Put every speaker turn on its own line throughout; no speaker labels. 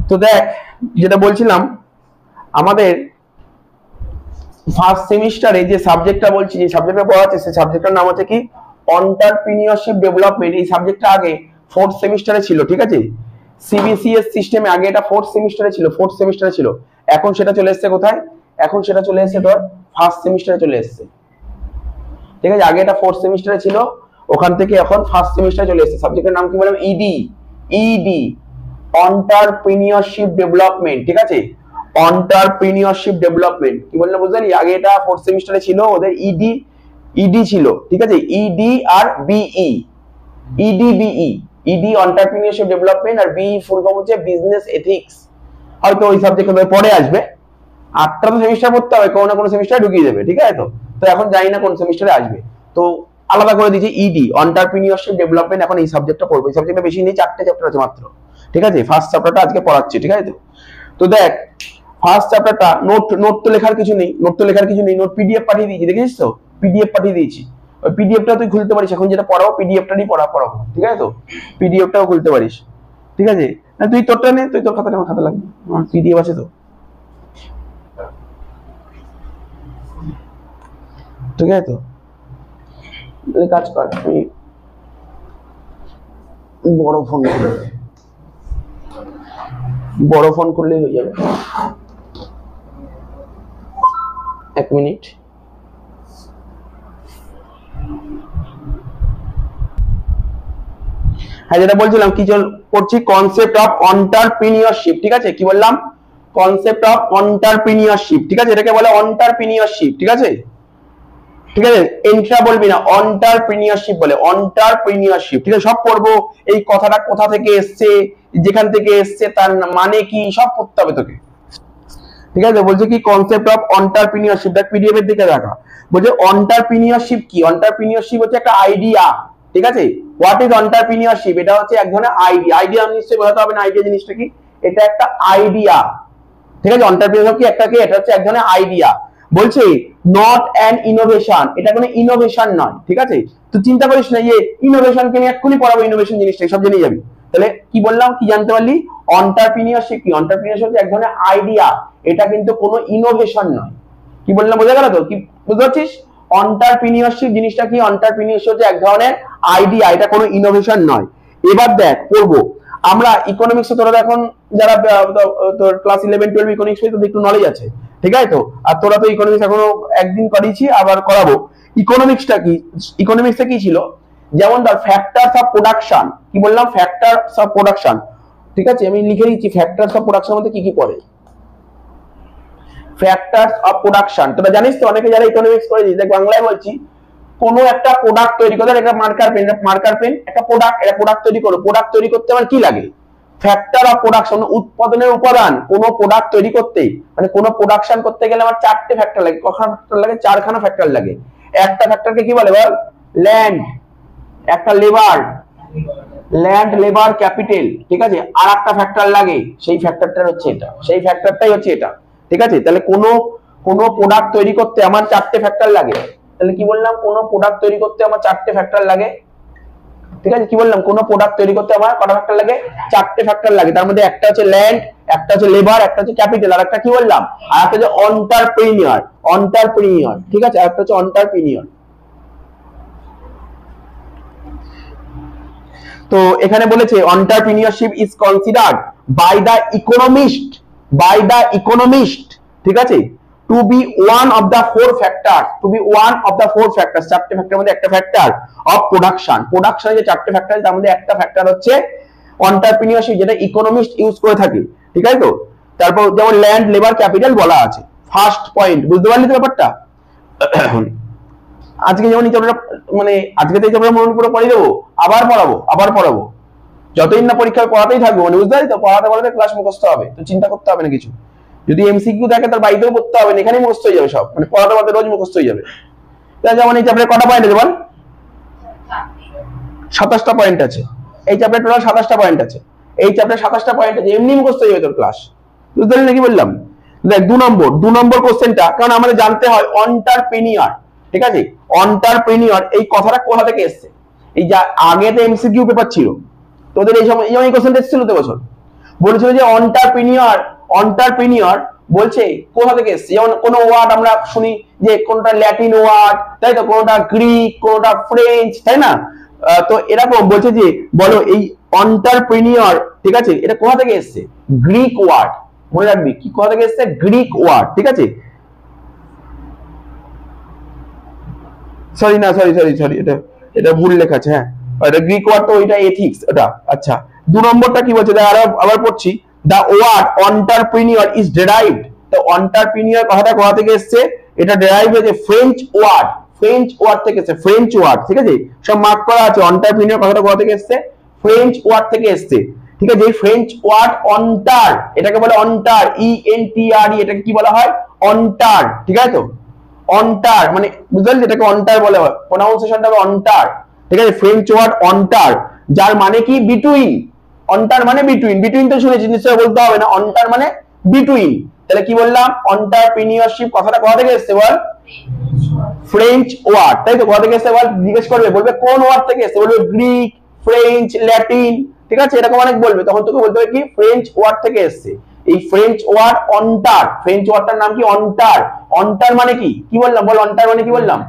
তো দেখ যেটা বলছিলাম আমাদের ফার্স্ট সেমিস্টারে যে সাবজেক্টটা বলছি, যে সাবজেক্টটা পড়াচ্ছে সেই সাবজেক্টটার নাম হচ্ছে কি এন্টারপ্রেনিউরশিপ ডেভেলপমেন্ট। এই সাবজেক্টটা আগে ফোর্থ সেমিস্টারে ছিল, ঠিক আছে? সিবিসিএস সিস্টেমে আগে এটা ফোর্থ সেমিস্টারে ছিল, এখন সেটা চলে এসেছে কোথায়? এখন সেটা চলে এসেছে তোর ফার্স্ট সেমিস্টারে চলে এসেছে, ঠিক আছে? আগে এটা ফোর্থ সেমিস্টারে ছিল, ওখান থেকে এখন ফার্স্ট সেমিস্টারে চলে এসেছে। সাবজেক্টের নাম কি বললাম? ইডি এন্টারপ্রেনিউরশিপ ডেভেলপমেন্ট, ঠিক আছে? এন্টারপ্রেনিউরশিপ ডেভেলপমেন্ট কি বললাম বুঝলি? আগে এটা ফোর্থ সেমিস্টারে ছিল, ওদের ইডি ছিল, ঠিক আছে? ইডি আর বিই, ইডি এন্টারপ্রেনিউরশিপ ডেভেলপমেন্ট, আর বিই ফুল ফর্ম হচ্ছে বিজনেস এথিক্স। হয়তো ওই সাবজেক্ট পরে আসবে, 8টা তো সেমিস্টার পড়তে হবে, কোনো না কোনো সেমিস্টারে ঢুকিয়ে দেবে, ঠিক আছে? তো এখন জানি না কোন সেমিস্টারে আসবে, তো আলাদা করে দিয়েছি ইডি এন্টারপ্রেনিউরশিপ ডেভেলপমেন্ট। এখন এই সাবজেক্টটা পড়বো। এই সাবজেক্টটা বেশি নেই, 4টে চ্যাপ্টার আছে মাত্র, ঠিক আছে? ফার্স্ট চ্যাপ্টারটা আজকে পড়াচ্ছি, ঠিক আছে? তো দেখ ফার্স্ট চ্যাপ্টারটা নোট তো লেখার কিছু নেই, নোট পিডিএফ পাঠিয়ে দিয়েছি, দেখেছিস তো? পিডিএফ পাঠিয়ে দিয়েছি, ওই পিডিএফটা তুই খুলতে পারিস। এখন যেটা পড়াবো পিডিএফটাই পড়াবো, ঠিক আছে? তো পিডিএফটাও খুলতে পারিস, ঠিক আছে? না তুই তোরটা নে, তুই তোর খাতাটা আমার খাতা লাগবে, আমার পিডিএফ আছে তো, ঠিক আছে? তো কাজ কর, আমি বড় ফোন করলেই হয়ে যাবে। 1 মিনিট। হ্যাঁ, যেটা বলছিলাম কি করছি, কনসেপ্ট অফ এন্টারপ্রেনিউরশিপ, ঠিক আছে? কি বললাম? কনসেপ্ট অফ এন্টারপ্রেনিউরশিপ, ঠিক আছে? এটাকে বলে এন্টারপ্রেনিউরশিপ, ঠিক আছে? ঠিক আছে, এন্ট্রা বলবি না, এন্টারপ্রেনিউরশিপ বলে, এন্টারপ্রেনিউরশিপ, ঠিক আছে? সব পড়বো, এই কথাটা কোথা থেকে এসছে, যেখান থেকে এসছে তার মানে কি, সব পড়তে হবে তোকে, ঠিক আছে? বলছে কি কনসেপ্ট অফ এন্টারপ্রেনিউরশিপ, দেখ পিডিএফ এর দিকে দেখা। বলছে এন্টারপ্রেনিউরশিপ কি? এন্টারপ্রেনিউরশিপ হচ্ছে একটা আইডিয়া, ঠিক আছে? What is entrepreneurship? এটা হচ্ছে এক ধরনের আইডিয়া নিশ্চয়ই বোঝাতে হবে না আইডিয়া জিনিসটা কি? এটা একটা আইডিয়া, ঠিক আছে? এন্টারপ্রেনিউরশিপ কি একটা কি? এটা হচ্ছে এক ধরনের আইডিয়া। বলছে নট অ্যান ইনোভেশন, এটা কোনো ইনোভেশন নয়, ঠিক আছে? তো চিন্তা করিস না যে ইনোভেশনকে নিয়ে এক্ষুনি পড়াবো, ইনোভেশন জিনিসটা সব জেনে যাবি। তাহলে কি বললাম, কি জানতে পারলি? এন্টারপ্রেনিউরশিপ কি? এন্টারপ্রেনিউরশিপ হচ্ছে এক ধরনের আইডিয়া, এটা কিন্তু কোনো ইনোভেশন নয়। কি বললাম বোঝা গেল তো? কি বুঝতে পারছিস? এন্টারপ্রেনিউরশিপ জিনিসটা কি? এন্টারপ্রেনিউরশিপ হচ্ছে এক ধরনের আইডিয়া, এটা কোনো ইনোভেশন নয়। এবার দেখ পড়বো আমরা ইকোনমিক্স, তোরা এখন যারা তোর ক্লাস 11 12 ইকোনমিক্স তোদের একটু নলেজ আছে, ঠিক আছে? তো আর তোরা তো ইকোনমিক্স এখনো একদিন করিয়েছি, আবার করাবো। ইকোনমিক্সটা কি? ইকোনমিক্সটা কি ছিল? যেমন ধর ফ্যাক্টরস অফ প্রোডাকশন, কি বললাম? ফ্যাক্টরস অফ প্রোডাকশন, ঠিক আছে? আমি লিখে দিচ্ছি ফ্যাক্টরস অফ প্রোডাকশন মধ্যে কি কি পড়ে। ফ্যাক্টরস অফ প্রোডাকশন তোরা জানিস তো, অনেকে যারা ইকোনমিক্স করেছিস, দেখ বাংলায় বলছি, কোনো একটা প্রোডাক্ট তৈরি করতে, একটা মার্কার পেন একটা প্রোডাক্ট তৈরি করো। প্রোডাক্ট তৈরি করতে আমার কি লাগে? ফ্যাক্টর অফ প্রোডাকশন, উৎপাদনের উপাদান। কোনো প্রোডাক্ট তৈরি করতে, মানে কোনো প্রোডাকশন করতে গেলে আমার 4টে ফ্যাক্টর লাগে। কখানা ফ্যাক্টর লাগে? 4খানা ফ্যাক্টর লাগে। একটা ফ্যাক্টরকে কি বলে বল? ল্যান্ড, একটা ল্যান্ড লেবার ক্যাপিটাল, ঠিক আছে? আর একটা ফ্যাক্টর লাগে, সেই ফ্যাক্টরটাই হচ্ছে এটা, ঠিক আছে? তাহলে কোনো প্রোডাক্ট তৈরি করতে আমার 4টে ফ্যাক্টর লাগে। তাহলে কি বললাম? কোনো প্রোডাক্ট তৈরি করতে আমার 4টে ফ্যাক্টর লাগে, ঠিক আছে? কি বললাম? কোনো প্রোডাক্ট তৈরি করতে আমার কটা ফ্যাক্টর লাগে? 4টে ফ্যাক্টর লাগে। তার মধ্যে একটা হচ্ছে ল্যান্ড, একটা হচ্ছে লেবার, একটা হচ্ছে ক্যাপিটাল, আর একটা কি বললাম? আর একটা হচ্ছে এন্টারপ্রেনিউর, ঠিক আছে? আর একটা হচ্ছে এন্টারপ্রেনিউর। তো এখানে বলেছে entrepreneurship is considered by the economist, ঠিক আছে? To be one of the four factors, 4টে ফ্যাক্টরের মধ্যে একটা ফ্যাক্টর অফ প্রোডাকশনে যে 4টে ফ্যাক্টর তার মধ্যে একটা ফ্যাক্টর হচ্ছে এন্টারপ্রেনিউরশিপ, যেটা ইকোনমিস্ট ইউজ করে থাকে, ঠিক আছে? তো তারপর যেমন ল্যান্ড লেবার ক্যাপিটাল বলা আছে। ফার্স্ট পয়েন্ট বুঝতে পারলি তো ব্যাপারটা? আজকে যেমন এই চ্যাপ্টারটা, মানে আজকে তো এই চ্যাপ্টার মনে করে পড়িয়ে দেবো, আবার পড়াবো যতদিন না পরীক্ষায় পড়াতেই থাকবো, মানে বুঝতে পারলি তো? পড়াতে ক্লাস মুখস্থ হবে, তো চিন্তা করতে হবে না কিছু। যদি এমসিকিউ থাকে তার বাড়িতেও পড়তে হবে না, এখানেই মুখস্থ হয়ে যাবে সব, মানে পড়াতে রোজ মুখস্থ হয়ে যাবে। যেমন এই চ্যাপ্টারে কটা পয়েন্ট আছে বল? 27টা পয়েন্ট আছে। এই চ্যাপ্টারে টোটাল 27টা পয়েন্ট আছে। এই চ্যাপ্টারে 27টা পয়েন্ট আছে, এমনি মুখস্থ হয়ে যাবে তোর ক্লাস, বুঝতে পারলি নাকি বললাম? দেখ 2 নম্বর কোশ্চেনটা, কারণ আমাদের জানতে হয় এন্টারপ্রেনিউর, ঠিক আছে? এন্টারপ্রেনিউর এই কথাটা কোথা থেকে এসেছে? এই যা আগে তো এমসিকিউ পেপার ছিল তোদের, এই সময় এই কোশ্চেনটা এসেছিল তো বছর। বলেছিল যে অন্টারপ্রিনিয়র বলছে কোথা থেকে এসছে, যেমন কোনো ওয়ার্ড আমরা শুনি যে কোনটা ল্যাটিন ওয়ার্ড, তাই তো, কোনটা গ্রিক, কোনটা ফ্রেঞ্চ, তাই না? তো এরকম বলছে যে বলো এই অন্টারপ্রিনিয়র, ঠিক আছে, এটা কোথা থেকে এসছে? গ্রিক ওয়ার্ড, মনে রাখবি কি কোথা থেকে এসছে? গ্রিক ওয়ার্ড, ঠিক আছে। সরি এটা ভুল লেখা আছে, হ্যাঁ এটা গ্রিক ওয়ার্ড, তো এটা এথিক্স ওটা। আচ্ছা 2 নম্বরটা কি বলছে, আবার পড়ছি, the word entrepreneur is derived, তো entrepreneur কথাটা কোথা থেকে এসেছে? এটা ডেরাইভ হয়েছে ফ্রেঞ্চ ওয়ার্ড থেকে এসেছে, ফ্রেঞ্চ ওয়ার্ড, ঠিক আছে, সব মার্ক করা আছে। entrepreneur কথাটা কোথা থেকে এসেছে? ফ্রেঞ্চ ওয়ার্ড থেকে এসেছে, ঠিক আছে। এই ফ্রেঞ্চ ওয়ার্ড অন্টার, এটাকে বলে অন্টার, ENTRE, এটাকে কি বলা হয়? অন্টার, ঠিক আছে তো, অন্টার মানে বুঝলেন, যেটাকে অন্টার বলা হয়, প্রোনাউন্সিয়েশনটা হবে অন্টার, ঠিক আছে। ফ্রেঞ্চ ওয়ার্ড অন্টার, যার মানে কি বিটুইন, অন্টার মানে বিটুইন তো শুনেছি, নিশ্চয়ই বলতে হবে না, অন্টার মানে বিটুইন। তাহলে কি বললাম? অন্টারপ্রিনিয়রশিপ কথাটা কোথা থেকে এসেছে বল? ফ্রেঞ্চ ওয়ার্ড, তাই তো। কোথা থেকে এসেছে বল? জিজ্ঞেস করবে, বলবে কোন ওয়ার্ড থেকে এসেছে, বলবে গ্রিক, ফ্রেঞ্চ, ল্যাটিন, ঠিক আছে, এরকম অনেক বলবে, তখন তোকে বলতে হবে কি ফ্রেঞ্চ ওয়ার্ড থেকে এসেছে। এই ফ্রেঞ্চ ওয়ার্ড অন্টার, ফ্রেঞ্চ ওয়ার্ডটার নাম কি? অন্টার। অন্টার মানে কি বললাম বল? অন্টার মানে কি বললাম?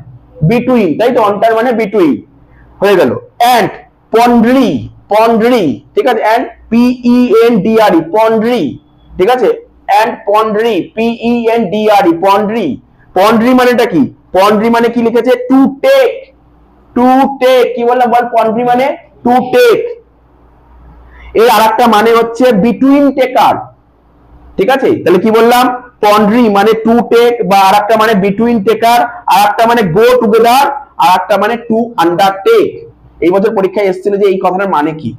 বিটুইন, তাই তো, অন্টার মানে বিটুইন, হয়ে গেল। এন্ড পন্ড্রি, ঠিক আছে, এন্ড PENDRE, পন্ড্রি, ঠিক আছে, এন্ড পন্ড্রি, PENDRE, পন্ড্রি মানেটা কি? পন্ড্রি মানে কি লিখেছে? টু টেক, কি বললাম বল? পন্ড্রি মানে টু টেক। এই আরেকটা মানে হচ্ছে বিটুইন টেকার, ঠিক আছে। তাহলে কি বললাম? পন্ড্রি মানে টু টেক, বা আরেকটা মানে বিটুইন টেকার, আরেকটা মানে গো টুগেদার, আরেকটা মানে টু আন্ডারটেক। এই বছর পরীক্ষায় এসেছিল যে এই কথাটার মানে কি,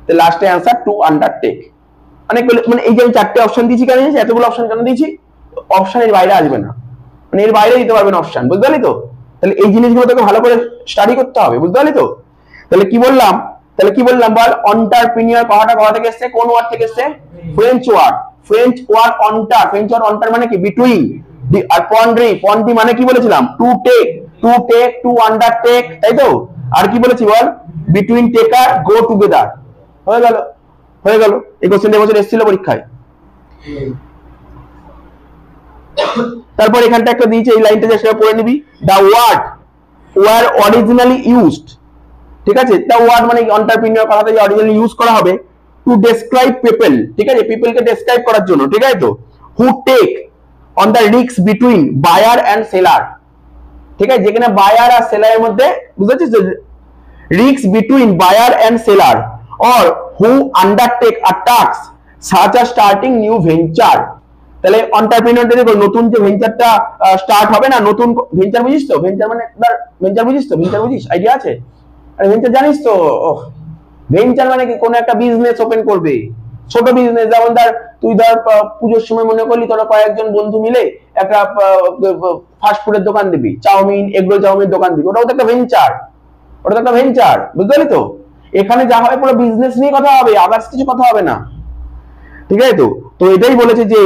তো লাস্টে অ্যান্সার টু আন্ডারটেক। মানে এই যে আমি 4টে অপশন দিয়েছি, কেন দিয়েছি? এতগুলো অপশন কেন দিয়েছি? অপশনের বাইরে আসবে না, মানে এর বাইরে দিতে পারবে না অপশন, বুঝতে পারলি তো? তাহলে এই জিনিসগুলো তোকে ভালো করে স্টাডি করতে হবে, বুঝতে পারলি তো? তাহলে কি বললাম বল? অন্টারপ্রিনিয়র কথাটা কোথা থেকে এসেছে? কোন ওয়ার্ড থেকে এসেছে? ফ্রেঞ্চ ওয়ার্ড অন্টার মানে কি? বিটুইন। আর পন্ড্রি মানে কি বলেছিলাম? টু টেক, টু আন্ডারটেক, তাই তো। আর কি বলেছি বল? বিটুইন টেকার, গো টুগেদার। হয়ে গেল। এই কোশ্চেনটা এবছর এসেছিল পরীক্ষায়। তারপর এখানটা একটা দিয়েছে, এই লাইনটা যে সেটা পড়ে নিবি। The word was originally used, ঠিক আছে, দা ওয়ার্ড মানে এন্টারপ্রেনিউর কথাটা যে অরিজিনালি ইউজ করা হবে টু ডেসক্রাইব পিপল, ঠিক আছে, পিপলকে ডেসক্রাইব করার জন্য, ঠিক আছে তো, who take on the risk between buyer and seller, ঠিক আছে, যেখানে বায়ার আর সেলারের মধ্যে, বুঝতে পারছিস, risk between buyer and seller, or who undertake a task such a starting new venture. তাহলে এন্টারপ্রেনিউর দেখো, নতুন যে ভেঞ্চারটা স্টার্ট হবে না, নতুন ভেঞ্চার, বুঝিস তো? ভেঞ্চার মানে ভেঞ্চার বুঝিস তো? ভেঞ্চার বুঝিস? আইডিয়া আছে? আরে ভেঞ্চার জানিস তো? ভেঞ্চার মানে কি? কোনো একটা বিজনেস ওপেন করবে, ছোট বিজনেস, যেমন তুই পুজোর সময় মনে করলি তোরা কয়েকজন বন্ধু মিলে একটা ফাস্ট ফুডের দোকান দিবি, চাউমিন, এগরোল চাউমিনের দোকান দিবি, ওটাও তো একটা ভেঞ্চার, বুঝতে পারলি তো? এখানে যা হবে পুরো বিজনেস নিয়ে কথা হবে, আদার্স কিছু কথা হবে না, ঠিক আছে তো? তো এটাই বলেছে যে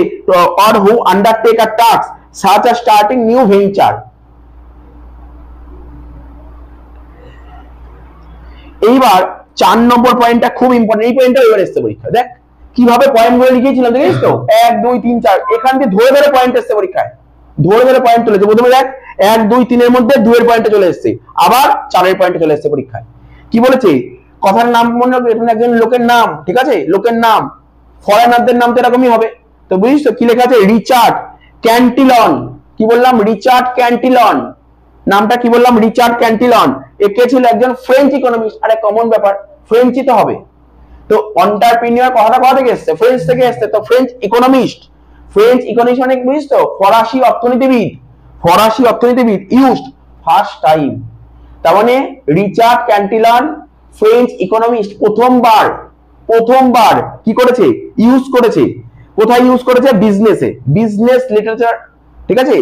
or who undertake a task such a starting new venture. এইবার 4 নম্বর পয়েন্টটা খুব ইম্পর্টেন্ট, এই পয়েন্টটা এবার এসছে পরীক্ষা। দেখ কিভাবে পয়েন্টগুলো লিখেছিলাম, দেখিস তো? 1 2 3 4, এখান থেকে ধরে ধরে পয়েন্ট এসছে পরীক্ষায়, ধরে পয়েন্ট তুলেছে। প্রথমে দেখ 1 2 3 এর মধ্যে 2 এর পয়েন্টে চলে এসেছে, আবার 4 এর পয়েন্টে চলে এসেছে পরীক্ষায়। কি বলেছে? কথার নাম মনে রাখবে, এটা একজন লোকের নাম, ঠিক আছে, লোকের নাম, ফরেনারদের নাম তো এরকমই হবে। তো বুঝিস তো কি লেখা আছে? রিচার্ড ক্যান্টিলন। কি বললাম? রিচার্ড ক্যান্টিলন, নামটা কি বললাম? রিচার্ড ক্যান্টিলন। একে ছিল একজন ফ্রেঞ্চ ইকোনমিস্ট, আরে কমন ব্যাপার, ফ্রেঞ্চই তো হবে। তো এন্টারপ্রেনিউর কথাটা কোথা থেকে এসেছে? ফ্রেঞ্চ থেকে এসেছে, তো ফ্রেঞ্চ ইকোনমিস্ট মানে বুঝিস তো? ফরাসি অর্থনীতিবিদ ইউজড ফার্স্ট টাইম। তার মানে রিচার্ড ক্যান্টিলন ফ্রেঞ্চ ইকোনমিস্ট প্রথমবার কি করেছে? ইউজ করেছে। কোথায় ইউজ করেছে? বিজনেস লিটারেচার, ঠিক আছে,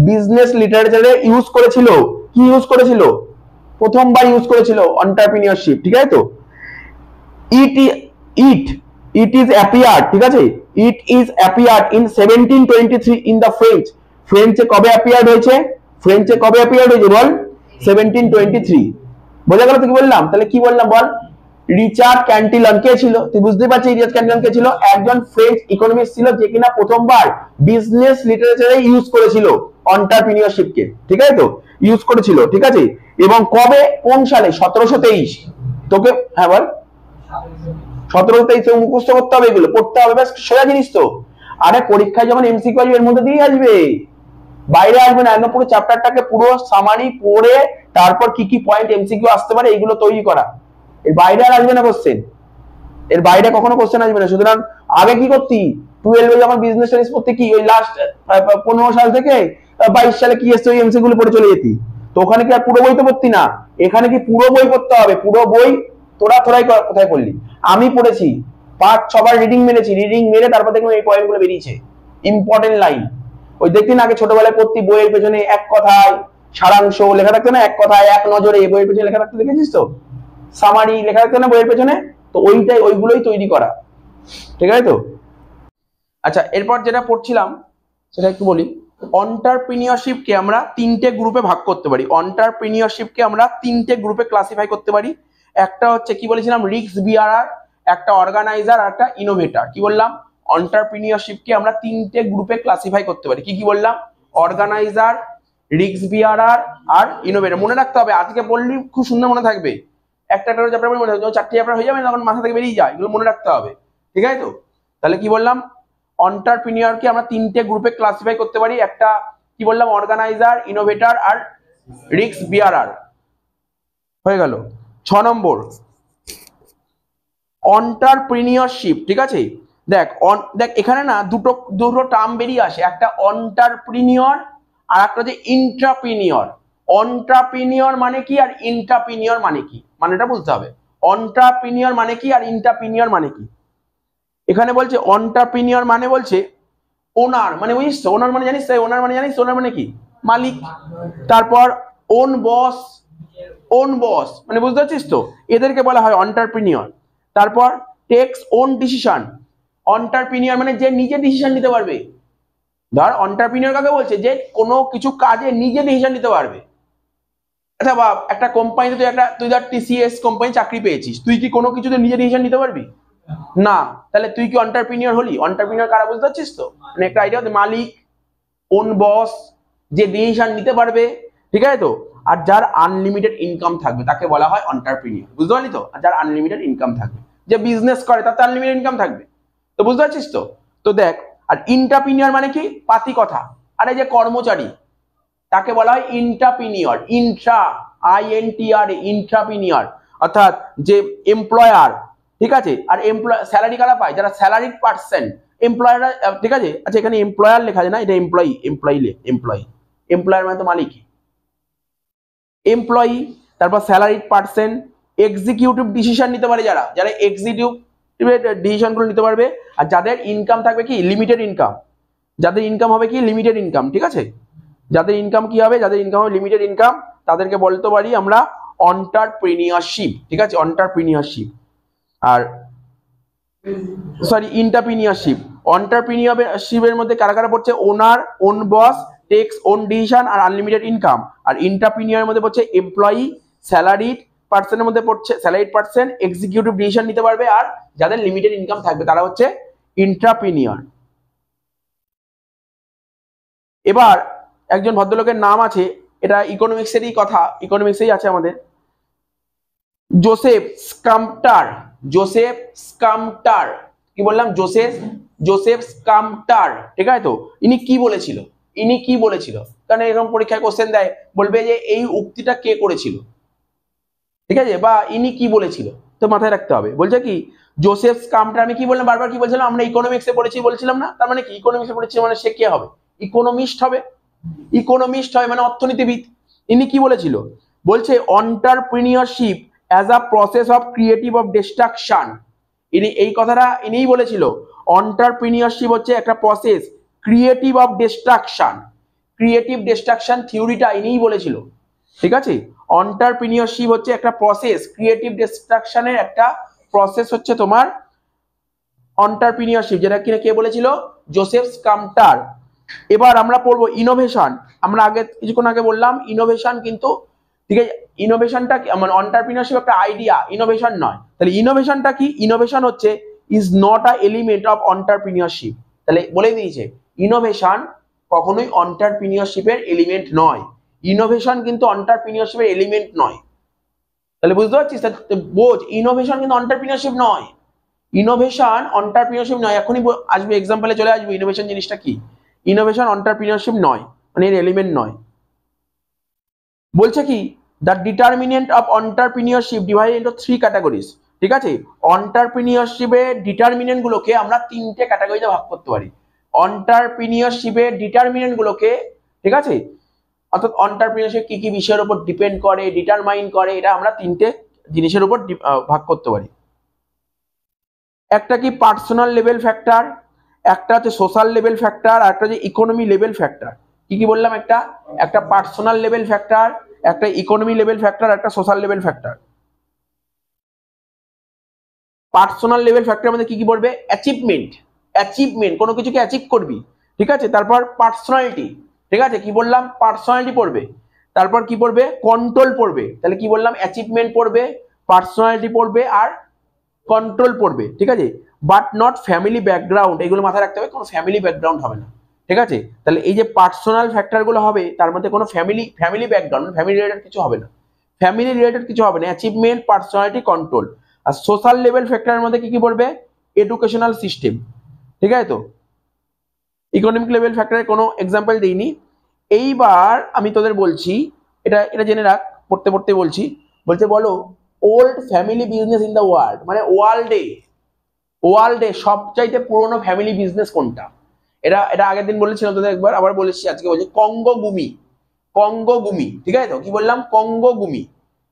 বিজনেস লিটারেচারে ইউজ করেছিল। কি ইউজ করেছিল? প্রথমবার ইউজ করেছিল এন্টারপ্রেনিউরশিপ, ঠিক আছে তো? ইট ইজ অ্যাপিয়ার্ড, ঠিক আছে, it is appeared in 1723 in the ফ্রেঞ্চে কবে অ্যাপিয়ার্ড হয়েছে? বল? 1723। বোঝা গেল তো কি বললাম? তাহলে কি বললাম বল? রিচার্ড ক্যান্টিলন কে ছিল? তুই বুঝতে পারছিস রিচার্ড ক্যান্টিলন কে ছিল? একজন ফ্রেঞ্চ ইকোনমিস্ট ছিল যে কিনা প্রথমবার বিজনেস লিটারেচারে ইউজ করেছিল এন্টারপ্রেনিয়রশিপ কে, ঠিক আছে তো? ইউজ করেছিল, ঠিক আছে? এবং কবে, কোন সালে? 1723। তোকে হ্যাঁ বল। 1723 মুখস্থ করতে হবে, এগুলো পড়তে হবে, ব্যাস সোজা জিনিস তো। আরে পরীক্ষায় যখন এমসিকিউ আসবে এর মধ্যে দিয়ে আসবে, বাইরে আসবে না। একদম পুরো চ্যাপ্টারটাকে পুরো সামারি পড়ে তারপর কি কি পয়েন্ট এমসিকিউ আসতে পারে এইগুলো তৈরি করা। এর বাইরে আর আসবে না কোশ্চেন, এর বাইরে কখনো কোশ্চেন আসবে না। সুতরাং আগে কি করতি, 12 এ যখন বিজনেস স্টাডিজ পড়তে, কি ওই লাস্ট 15 সাল থেকে 22 সালে কি এসছে ওই এমসিকিউ গুলো পড়ে চলে যেতি। তো ওখানে কি আর পুরো বই তো পড়তি না, এখানে কি পুরো বই পড়তে হবে, পুরো বই। তোরা তোরাই কোথায় পড়লি? আমি পড়েছি 5-6 বার রিডিং মেরেছি, রিডিং মেরে তারপর দেখলাম এই পয়েন্ট গুলো বেরিয়েছে, ইম্পর্টেন্ট লাইন। ওই দেখতি না আগে ছোটবেলায় পড়তি, বইয়ের পেছনে এক কথায় সারাংশ লেখা থাকতো না, এক কথায় এক নজরে বইয়ের পেছনে লেখা থাকতো, দেখেছিস তো? সামারি লেখা থাকতো না বইয়ের পেছনে, তো ওইটাই, ওইগুলোই তৈরি করা, ঠিক আছে তো? আচ্ছা, এরপর যেটা পড়ছিলাম সেটা একটু বলি। এন্টারপ্রেনিয়রশিপকে আমরা 3টে গ্রুপে ভাগ করতে পারি। এন্টারপ্রেনিয়রশিপকে আমরা 3টে গ্রুপে ক্লাসিফাই করতে পারি। একটা হচ্ছে কি বলেছিলাম, রিস্ক বিয়ারার, একটা অর্গানাইজার, আর একটা ইনোভেটর। কি বললাম? এন্টারপ্রেনিয়রশিপকে আমরা 3টে গ্রুপে ক্লাসিফাই করতে পারি। কি কি বললাম? অর্গানাইজার, রিস্ক বিয়ারার আর ইনোভেটর। মনে রাখতে হবে, আজকে বললি খুব সুন্দর মনে থাকবে। একটা একটা চ্যাপ্টার মনে থাকবে, 4টে চ্যাপ্টার হয়ে যাবে তখন মাথা থেকে বেরিয়ে যায়, এগুলো মনে রাখতে হবে, ঠিক আছে তো? তাহলে কি বললাম, এন্টারপ্রেনিয়রকে আমরা 3টে গ্রুপে ক্লাসিফাই করতে পারি। একটা কি বললাম, অর্গানাইজার, ইনোভেটর আর রিস্ক বিয়ারার। হয়ে গেল। 6 নম্বর এন্টারপ্রেনিয়রশিপ, ঠিক আছে? দেখ দেখ এখানে না দুটো দুটো টার্ম বেরিয়ে আসে, একটা এন্টারপ্রেনিয়র আর একটা হচ্ছে ইন্ট্রাপ্রেনিয়র। এন্টারপ্রেনিয়র মানে কি আর ইন্ট্রাপ্রেনিয়র মানে কি, মানেটা বুঝতে হবে। এন্টারপ্রেনিয়র মানে কি আর ইন্ট্রাপ্রেনিয়র মানে কি? এখানে বলছে এন্টারপ্রেনিয়র মানে বলছে ওনার, মানে বুঝিস তো? ওনার মানে জানিস, তাই ওনার মানে জানিস, ওনার মানে কি? মালিক। তারপর ওন বস, ওন বস মানে বুঝতে পারছিস তো? এদেরকে বলা হয় এন্টারপ্রেনিয়র। তারপর টেক্স ওন ডিসিশন, এন্টারপ্রেনিয়র মানে যে নিজে ডিসিশন নিতে পারবে। ধর এন্টারপ্রেনিয়র কাকে বলছে, যে কোনো কিছু কাজে নিজে ডিসিশন নিতে পারবে। আচ্ছা বাপ, একটা কোম্পানিতে তুই ধর টিসিএস কোম্পানি চাকরি পেয়েছিস, তুই কি কোনো কিছুতে নিজে ডিসিশন নিতে পারবি না? তাহলে তুই কি এন্টারপ্রেনিয়র হলি? এন্টারপ্রেনিয়র কারা বুঝতে পারছিস তো? মানে একটা আইডিয়া, মালিক, ওন বস, যে ডিসিশন নিতে পারবে, ঠিক আছে তো? আর যার আনলিমিটেড ইনকাম থাকবে তাকে বলা হয় এন্টারপ্রেনিয়র, বুঝতে পারলি তো? আর যার আনলিমিটেড ইনকাম থাকবে, যে বিজনেস করে তার তো আনলিমিটেড ইনকাম থাকবে, তো বুঝতে পারছিস তো? তো দেখ, আর ইন্ট্রাপ্রেনিয়র মানে কি? পাতি কথা। আরে যে কর্মচারী তাকে বলা হয় ইন্ট্রাপ্রেনিয়র, ইন্ট্রা, INTRA, ইন্ট্রাপ্রেনিয়র। অর্থাৎ যে এমপ্লয়ার, ঠিক আছে? আর স্যালারি কারা পায়? যারা স্যালারিড পার্সন, এমপ্লয়াররা, ঠিক আছে? আচ্ছা এখানে এমপ্লয়ার লেখা যায় না, এটা এমপ্লয়ি, এমপ্লয়ার মানে তো মালিক, এমপ্লয়ি। তারপর স্যালারিড পার্সন, এক্সিকিউটিভ ডিসিশন নিতে পারে, যারা যারা এক্সিকিউটিভ ডিসিশন গুলো নিতে পারবে। আর যাদের ইনকাম থাকবে কি? Limited income. যাদের ইনকাম হবে কি? লিমিটেড ইনকাম, ঠিক আছে? যাদের ইনকাম কি হবে? যাদের ইনকাম হবে লিমিটেড ইনকাম, তাদেরকে বলতে পারি আমরা এন্টারপ্রেনিয়রশিপ, ঠিক আছে? এন্টারপ্রেনিয়রশিপ। আর সরি, ইন্টারপ্রেনিয়রশিপ। এন্টারপ্রেনিয়রশিপের মধ্যে কারা কারা পড়ছে? Owner, own boss, takes own decision আর আনলিমিটেড ইনকাম। আর ইন্টারপ্রেনিয়রের মধ্যে পড়ছে এমপ্লয়ি, স্যালারিড পার্সনের মধ্যে পড়ছে স্যালারিড পার্সন, এক্সিকিউটিভ ডিসিশন নিতে পারবে, আর যাদের লিমিটেড ইনকাম থাকবে তারা হচ্ছে ইন্ট্রাপ্রেনিয়র। এবার একজন ভদ্রলোকের নাম আছে, এটা ইকোনমিক্সেরই কথা, ইকোনমিক্সেই আছে আমাদের, জোসেফ স্কাম্পটার। জোসেফ স্কাম্পটার, কি বললাম? জোসেফ স্কাম্পটার, ঠিক আছে তো? ইনি কি বলেছিল? ইনি কি বলেছিল? কারণ এরকম পরীক্ষায় কোশ্চেন দেয়, বলবে যে এই উক্তিটা কে করেছিল, ঠিক আছে? বা ইনি কি বলেছিল, তো মাথায় রাখতে হবে। বলছে কি জোসেফ স্কাম্পটার। আমি কি বললাম বারবার, কি বলছিলাম? আমরা ইকোনমিক্সে পড়েছি বলছিলাম না? তার মানে কি ইকোনমিক্সে পড়েছি মানে সে কে হবে? ইকোনমিস্ট হবে। ইকোনমিস্ট হয় মানে অর্থনীতিবিদ। ইনি কি বলেছিল? বলছে entrepreneurship as a process of creative of destruction. ইনি এই কথাটা ইনিই বলেছিল, এন্টারপ্রেনিয়রশিপ হচ্ছে একটা process creative of destruction. Creative destruction থিওরিটা ইনিই বলেছিল, ঠিক আছে? এন্টারপ্রেনিয়রশিপ হচ্ছে একটা প্রসেস, ক্রিয়েটিভ ডিস্ট্রাকশনের একটা প্রসেস হচ্ছে তোমার এন্টারপ্রেনিয়রশিপ, যেটা কিনা কে বলেছিল? জোসেফ স্কাম্পটার। এবার আমরা পড়বো ইনোভেশন। আমরা আগে কিছুক্ষণ আগে বললাম ইনোভেশন কিন্তু ঠিক আছে, ইনোভেশনটা মানে এন্টারপ্রেনিউরশিপ একটা আইডিয়া, ইনোভেশন নয়। তাহলে ইনোভেশনটা কি? ইনোভেশন হচ্ছে is not a element of entrepreneurship. তাহলে বলে দিয়েছে ইনোভেশন কখনোই এন্টারপ্রেনিউরশিপের এলিমেন্ট নয়। ইনোভেশন কিন্তু এন্টারপ্রেনিউরশিপের এলিমেন্ট নয়। তাহলে বুঝতে পারছিস? বোঝ, ইনোভেশন কিন্তু এন্টারপ্রেনিউরশিপ নয়। ইনোভেশন এন্টারপ্রেনিউরশিপ নয়। এখনই আসবে, এক্সাম্পলে চলে আসবে ইনোভেশন জিনিসটা কি। ইনোভেশন এন্টারপ্রেনিউরশিপ নয়, মানে এর এলিমেন্ট নয়। বলছে কি the determinant of entrepreneurship divided into 3 categories. ঠিক আছে, এন্টারপ্রেনিউরশিপের ডিটারমিনেন্ট গুলোকে আমরা 3টে ক্যাটাগরিতে ভাগ করতে পারি। এন্টারপ্রেনিউরশিপের ডিটারমিনেন্ট গুলোকে, ঠিক আছে, অর্থাৎ এন্টারপ্রেনিউরশিপ কি কি বিষয়ের উপর ডিপেন্ড করে, ডিটারমাইন করে, এটা আমরা 3টে জিনিসের উপর ভাগ করতে পারি। একটা কি পার্সোনাল লেভেল ফ্যাক্টর, একটা হচ্ছে সোশ্যাল লেভেল ফ্যাক্টর, আর একটা হচ্ছে ইকোনমি লেভেল ফ্যাক্টর। কি কি বললাম? একটা পার্সোনাল লেভেল ফ্যাক্টর, একটা ইকোনমি লেভেল ফ্যাক্টর, একটা social level factor. Personal level factor মধ্যে কি কি পড়বে? অ্যাচিভমেন্ট, অ্যাচিভমেন্ট, কোনো কিছুকে অ্যাচিভ করবি, ঠিক আছে। তারপর পার্সোনালিটি, ঠিক আছে, কি বললাম? পার্সোনালিটি পড়বে। তারপর কি পড়বে? কন্ট্রোল পড়বে। তাহলে কি বললাম? অ্যাচিভমেন্ট পড়বে, পার্সোনালিটি পড়বে, আর কন্ট্রোল পড়বে, ঠিক আছে। বাট নট ফ্যামিলি ব্যাকগ্রাউন্ড, এগুলো মাথায় রাখতে হবে, কোনো ফ্যামিলি ব্যাকগ্রাউন্ড হবে না, ঠিক আছে। তাহলে এই যে পার্সোনাল ফ্যাক্টর গুলো হবে, তার মধ্যে কোনো ফ্যামিলি ব্যাকগ্রাউন্ড, ফ্যামিলি রিলেটেড কিছু হবে না, ফ্যামিলি রিলেটেড কিছু হবে না। Achievement, personality, control. আর সোশ্যাল লেভেল ফ্যাক্টরের মধ্যে কি কি পড়বে? এডুকেশনাল সিস্টেম, ঠিক আছে। তো ইকোনমিক লেভেল ফ্যাক্টরের কোনো এক্সাম্পল দিইনি। এইবার আমি তোদের বলছি, এটা এটা জেনে রাখ, পড়তে পড়তে বলছি। বলছে বলো old family business in the world, মানে ওয়ার্ল্ডে সবচাইতে পুরনো ফ্যামিলি বিজনেস কোনটা? এটা এটা আগের দিন বলেছিলাম তোদের একবার, আবার বলেছি আজকে, বলছি কঙ্গো গুমি। কঙ্গো গুমি, ঠিক আছে। তো কি বললাম? কঙ্গো গুমি।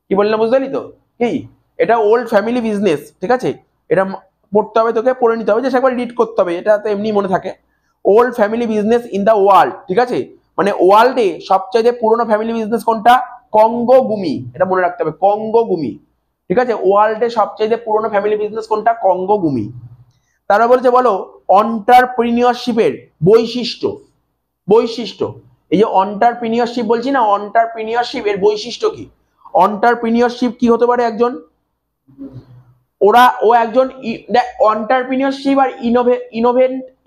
কি বললাম বুঝতে পারলি তো? কি এটা ওল্ড ফ্যামিলি বিজনেস, ঠিক আছে। এটা পড়তে হবে, তোকে পড়ে নিতে হবে, যে একবার রিড করতে হবে, এটা তো এমনি মনে থাকে। Old family business in the world, ঠিক আছে, মানে ওয়ার্ল্ডে সবচাইতে পুরনো ফ্যামিলি বিজনেস কোনটা? কঙ্গো গুমি, এটা মনে রাখতে হবে, কঙ্গো গুমি, ঠিক আছে। ওয়ার্ল্ডে সবচাইতে পুরনো ফ্যামিলি বিজনেস কোনটা? কঙ্গো গুমি। তারা বলছে বলো এন্টারপ্রেনিউরশিপের বৈশিষ্ট্য। বৈশিষ্ট্য, এই যে এন্টারপ্রেনিউরশিপ বলছি না, এন্টারপ্রেনিউরশিপ এর বৈশিষ্ট্য কি? এন্টারপ্রেনিউরশিপ কি হতে পারে? একজন ও একজন এন্টারপ্রেনিউরশিপ আর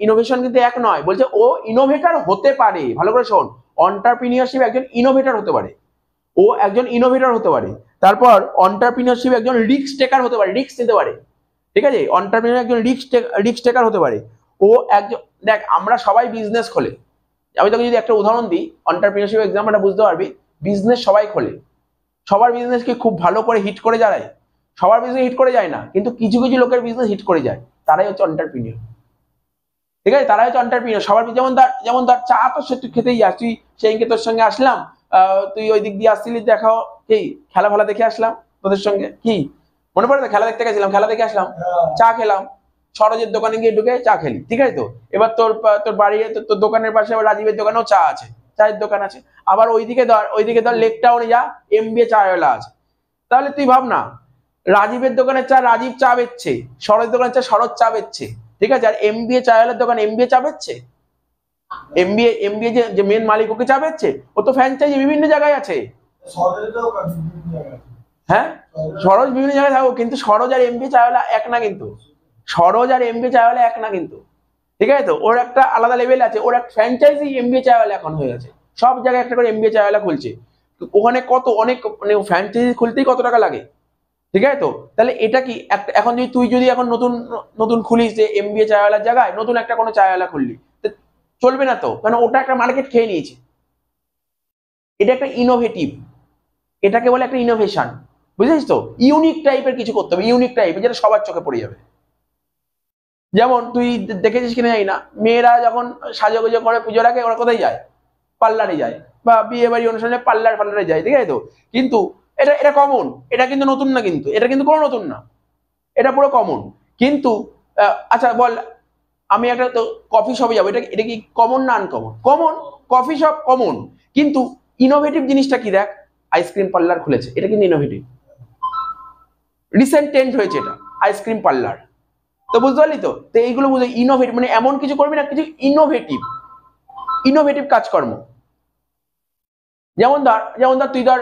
ইনোভেশন কিন্তু এক নয়। বলছে ও ইনোভেটর হতে পারে, ভালো করে শোন। এন্টারপ্রেনিউরশিপ একজন ইনোভেটর হতে পারে, ও একজন ইনোভেটর হতে পারে। তারপর এন্টারপ্রেনিউরশিপ একজন রিস্ক টেকার হতে পারে, রিস্ক নিতে পারে, ঠিক আছে। এন্টারপ্রেনিউর একজন রিস্ক টেকার হতে পারে। ও একজন, দেখ আমরা সবাই বিজনেস খোলে, আমি তোকে যদি একটা উদাহরণ দিই এন্টারপ্রেনিউরশিপ এক্সাম্পলটা বুঝতে পারবি। বিজনেস সবাই খোলে, সবার বিজনেস কি খুব ভালো করে হিট করে যায়? সবার বিজনেস হিট করে যায় না, কিন্তু কিছু কিছু লোকের বিজনেস হিট করে যায়, তারাই হচ্ছে এন্টারপ্রেনিউর, ঠিক আছে। তারাই হচ্ছে এন্টারপ্রেনিউর। সবার যেমন ধর চা তো সে তুই খেতেই যাস, তুই সেদিনকে তোর সঙ্গে আসলাম, তুই ওই দিক দিয়ে আসছিলি, দেখাও কি খেলা ফেলা দেখে আসলাম তোদের সঙ্গে, কি মনে পড়ে তো? খেলা দেখতে গেছিলাম, খেলা দেখে আসলাম, চা খেলাম, সরোজের দোকানে গিয়ে ঢুকে চা খেলি, ঠিক আছে। তো এবার তোর বাড়ি, তোর দোকানের পাশে আবার রাজীবের দোকানেও চা আছে, চায়ের দোকান আছে। আবার ওইদিকে ধর লেক টাউনে যা, এমবিএ চাওয়ালা আছে। তাহলে তুই ভাব না, রাজীবের দোকানের চা রাজীব চা বেচছে, সরোজ দোকানের চা সরোজ চা বেচছে, ঠিক আছে। আর এমবিএ চাওয়ালার দোকান এমবিএ চা বেচছে, এমবিএ যে মেন মালিক, ওকে চা বেচছে। ও তো ফ্র্যাঞ্চাইজি বিভিন্ন জায়গায় আছে, হ্যাঁ সরোজ বিভিন্ন জায়গায় থাকো, কিন্তু সরোজ আর এমবিএ চাওয়ালা এক না, কিন্তু সরোজ আর এমবিএ চাওয়ালা এক না কিন্তু, ঠিক আছে। তো ওর একটা আলাদা লেভেল আছে, ওর একটা ফ্র্যাঞ্চাইজি এমবিএ চাওয়ালা এখন হয়ে গেছে, সব জায়গায় একটা করে এমবিএ চাওয়ালা খুলছে। ওখানে কত অনেক মানে ফ্র্যাঞ্চাইজি খুলতেই কত টাকা লাগে, ঠিক আছে। তো তাহলে এটা কি এখন যদি তুই যদি এখন নতুন নতুন খুলিস যে এমবিএ চাওয়ালার জায়গায় নতুন একটা কোনো চাওয়ালা খুললি, চলবে না তো, কারণ ওটা একটা মার্কেট খেয়ে নিয়েছে। এটা একটা ইনোভেটিভ, এটাকে বলে একটা ইনোভেশন, বুঝেছিস তো। ইউনিক টাইপের কিছু করতে হবে, ইউনিক টাইপের, যেটা সবার চোখে পড়ে যাবে। যেমন তুই দেখেছিস কিনা জানি না, মেয়েরা যখন সাজুগুজু করে পুজোর আগে ওরা কোথায় যায়? পার্লারে যায়, বা বিয়ে বাড়ি অনুষ্ঠানে পার্লারে যায়, ঠিক আছে। তো কিন্তু এটা কমন, এটা কিন্তু নতুন না, কিন্তু এটা কিন্তু কোনো নতুন না, এটা পুরো কমন। কিন্তু আচ্ছা বল, আমি একটা তো কফি শপে যাবো, এটা কি কমন না uncommon? Common, coffee shop common. কিন্তু ইনোভেটিভ জিনিসটা কি? দেখ আইসক্রিম পার্লার খুলেছে, এটা কিন্তু ইনোভেটিভ, রিসেন্ট ট্রেন্ড হয়েছে এটা, আইসক্রিম পার্লার। তো বুঝতে পারলি তো? তো এইগুলো বুঝে ইনোভেটিভ, মানে এমন কিছু করবি না, কিছু ইনোভেটিভ কাজকর্ম, যেমন ধর তুই ধর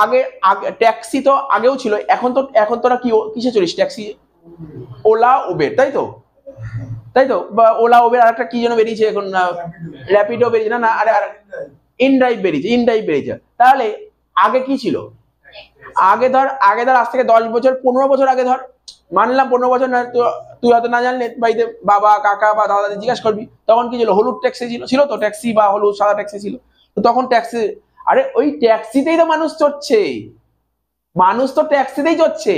আগে আগে ট্যাক্সি তো আগেও ছিল, এখন তোরা কিসে চলিস? ট্যাক্সি, ওলা উবের, তাই তো বা ওলা উবের আর একটা কি যেন বেরিয়েছে এখন, র্যাপিডো বেরিয়েছে, না আরে ইনড্রাইভ বেরিয়েছে। তাহলে আগে কি ছিল? আগে ধর আজ থেকে 10 বছর 15 বছর আগে ধর, মানলাম 15 বছর না, তুই হয়তো না জানলে বাড়িতে বাবা কাকা বা দাদা জিজ্ঞাসা করবি, তখন কি ছিল? হলুদ ট্যাক্সি ছিল তো, ট্যাক্সি বা হলুদ সাদা ট্যাক্সি ছিল। তো তখন ট্যাক্সি, আরে ওই ট্যাক্সিতেই তো মানুষ তো ট্যাক্সিতেই চড়ছে,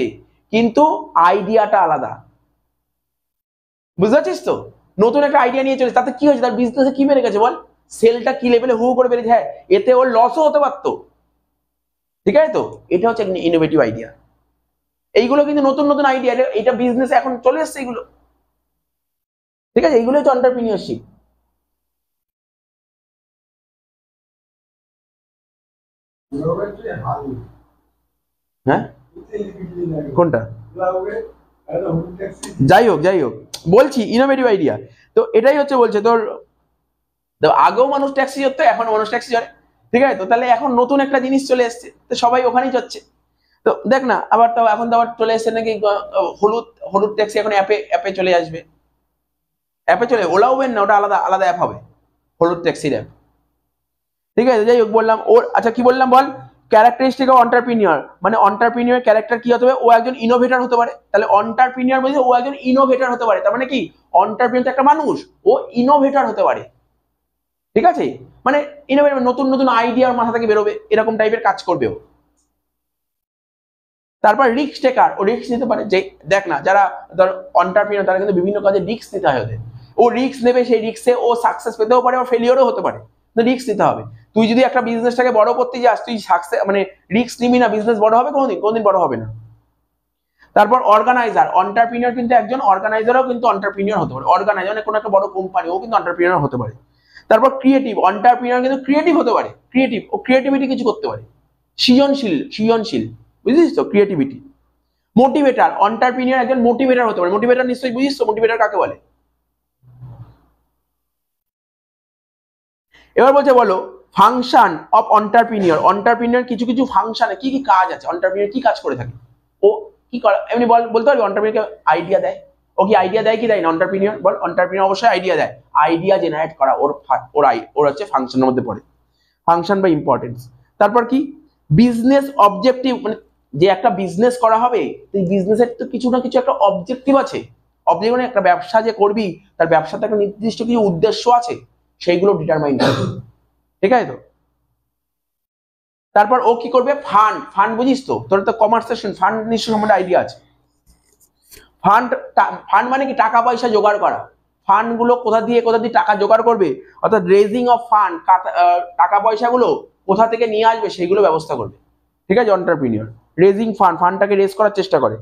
কিন্তু আইডিয়াটা আলাদা, বুঝতে পারছিস তো? নতুন একটা আইডিয়া নিয়ে চলেছে, তাতে কি হয়েছে? তার বিজনেসে কি বেড়ে গেছে বল? সেলটা কি লেভেলে হু করে বেড়েছে। হ্যাঁ, এতে ওর লসও হতে পারতো, ঠিক আছে তো? এটা হচ্ছে ইনোভেটিভ আইডিয়া। এইগুলো কিন্তু নতুন নতুন আইডিয়া, এটা বিজনেস এখন চলে এসছে এগুলো, ঠিক আছে? এইগুলো হচ্ছে এন্টারপ্রেনিউরশিপ। হ্যাঁ, কোনটা? যাই হোক বলছি ইনোভেটিভ আইডিয়া। তো এটাই হচ্ছে বলছে তোর, আগেও মানুষ ট্যাক্সি চড়তো, এখন মানুষ ট্যাক্সি চড়ে, ঠিক আছে তো? তাহলে এখন নতুন একটা জিনিস চলে এসছে, তো সবাই ওখানেই যাচ্ছে। তো দেখ না, আবার তো এখন তো আবার চলে এসছে নাকি হলুদ ট্যাক্সি, এখন অ্যাপে চলে আসবে, ওলা উবের না, ওটা আলাদা আলাদা অ্যাপ হবে, হলুদ ট্যাক্সির অ্যাপ, ঠিক আছে? যাই হোক বললাম ওর, আচ্ছা কি বললাম বল? ক্যারেক্টারিস্টিক অফ এন্টারপ্রেনিউর, মানে এন্টারপ্রেনিউর ক্যারেক্টার কি হতে হবে? ও একজন ইনোভেটর হতে পারে। তাহলে এন্টারপ্রেনিউর বলছে ও একজন ইনোভেটর হতে পারে, তার মানে কি? এন্টারপ্রেনিউর একটা মানুষ, ও ইনোভেটর হতে পারে, ঠিক আছে? মানে ইনোভেটর, নতুন নতুন আইডিয়া মাথা থেকে বেরোবে, এরকম টাইপের কাজ করবে ও। তারপর রিস্ক টেকার, ও রিস্ক নিতে পারে। যে দেখ না, যারা ধর এন্টারপ্রেনিউর, তারা কিন্তু বিভিন্ন কাজে রিস্ক নিতে হয় ওদের। ও রিস্ক নেবে, সেই রিস্কে ও সাকসেস পেতেও পারে, ও ফেলিওরও হতে পারে, রিস্ক নিতে হবে। তুই যদি একটা বিজনেসটাকে বড় করতে যাস, তুই সাকসেস মানে রিস্ক নিবি না, বিজনেস বড় হবে কোনোদিন বড় হবে না। তারপর অর্গানাইজার, এন্টারপ্রেনিউর কিন্তু একজন অর্গানাইজারও কিন্তু এন্টারপ্রেনিউর হতে পারে। অর্গানাইজার মানে কোনো একটা বড় কোম্পানি, ও কিন্তু এন্টারপ্রেনিউর হতে পারে। তারপর ক্রিয়েটিভ, এন্টারপ্রেনিউর কিন্তু ক্রিয়েটিভ হতে পারে, ও ক্রিয়েটিভিটি কিছু করতে পারে, সৃজনশীল, বুঝিস তো? ক্রিয়েটিভিটি। মোটিভেটার, এন্টারপ্রেনিউর একজন মোটিভেটার হতে পারে। মোটিভেটার নিশ্চয়ই বুঝিস তো, মোটিভেটার কাকে বলে? এবার বলছে বলো ফাংশন অফ এন্টারপ্রেনিউর কিছু কিছু ফাংশনে কি কি কাজ আছে? এন্টারপ্রেনিউর কি কাজ করে থাকে? ও কি করে এমনি বলতে পারবি? এন্টারপ্রেনিউরকে আইডিয়া দেয়, ও কি আইডিয়া দেয় কি দেয় না? এন্টারপ্রেনিউর বল, এন্টারপ্রেনিউর অবশ্যই আইডিয়া দেয়। আইডিয়া জেনারেট করা ওর হচ্ছে ফাংশনের মধ্যে পড়ে, ফাংশন বা ইম্পর্টেন্স। তারপর কি? বিজনেস অবজেক্টিভ, মানে যে একটা বিজনেস করা হবে, এই বিজনেসের তো কিছু না কিছু একটা অবজেক্টিভ আছে। অবজেক্টিভ মানে একটা ব্যবসা যে করবি, তার ব্যবসাতে একটা নির্দিষ্ট কিছু উদ্দেশ্য আছে, সেইগুলো ডিটারমাইন করবে, ঠিক আছে তো? তারপর ও কি করবে? ফান্ড বুঝিস তো? তোর তো কমার্সের ফান্ড নিশ্চয় সম্বন্ধে আইডিয়া আছে। ফান্ড ফান্ড মানে কি? টাকা পয়সা জোগাড় করা। ফান্ড গুলো কোথা দিয়ে টাকা জোগাড় করবে, অর্থাৎ রেজিং অফ ফান্ড, টাকা পয়সাগুলো কোথা থেকে নিয়ে আসবে সেইগুলো ব্যবস্থা করবে, ঠিক আছে? এন্টারপ্রেনিউর রেজিং ফান্ডটাকে রেজ করার চেষ্টা করে।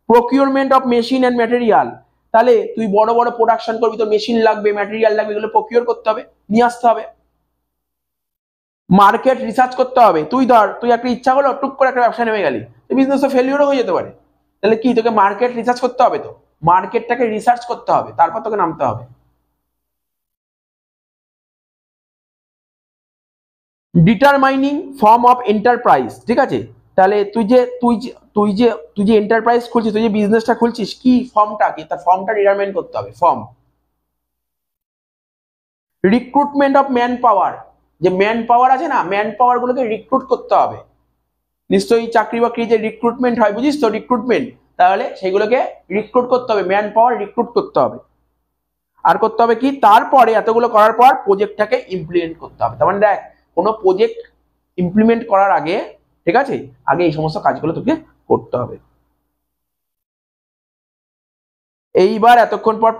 Procurement of machine and material, তাহলে তুই বড় বড় প্রোডাকশন করবি, তো মেশিন লাগবে, ম্যাটেরিয়াল লাগবে, এগুলো প্রকিউর করতে হবে, নিয়ে আসতে হবে। মার্কেট রিসার্চ করতে হবে। তুই একটা ইচ্ছা হলো, টুক করে একটা ব্যবসা নেমে গেলি, বিজনেস ফেলিওরও হয়ে যেতে পারে। তাহলে কি তোকে মার্কেট রিসার্চ করতে হবে, তো মার্কেটটাকে রিসার্চ করতে হবে, তারপর তোকে নামতে হবে। ডিটারমাইনিং ফর্ম অফ এন্টারপ্রাইজ, ঠিক আছে? তাহলে তুই যে এন্টারপ্রাইজ খুলছিস, তুই যে বিজনেসটা খুলছিস, কি ফর্মটা, কি তার ফর্মটা ডিটারমাইন করতে হবে, form. Recruitment of man power, যে ম্যান পাওয়ার আছে না, ম্যান পাওয়ার গুলোকে রিক্রুট করতে হবে। নিশ্চয়ই চাকরি বাকরি যে রিক্রুটমেন্ট হয়, বুঝিস তো? রিক্রুটমেন্ট, তাহলে সেগুলোকে রিক্রুট করতে হবে, ম্যান পাওয়ার রিক্রুট করতে হবে। আর করতে হবে কি? তারপরে এতগুলো করার পর প্রজেক্টটাকে ইমপ্লিমেন্ট করতে হবে। তার মানে দেখ, কোনো প্রজেক্ট ইমপ্লিমেন্ট করার আগে, ঠিক আছে, আগে এই সমস্ত কাজগুলো তোকে করতে হবে। এইবার এতক্ষণ পর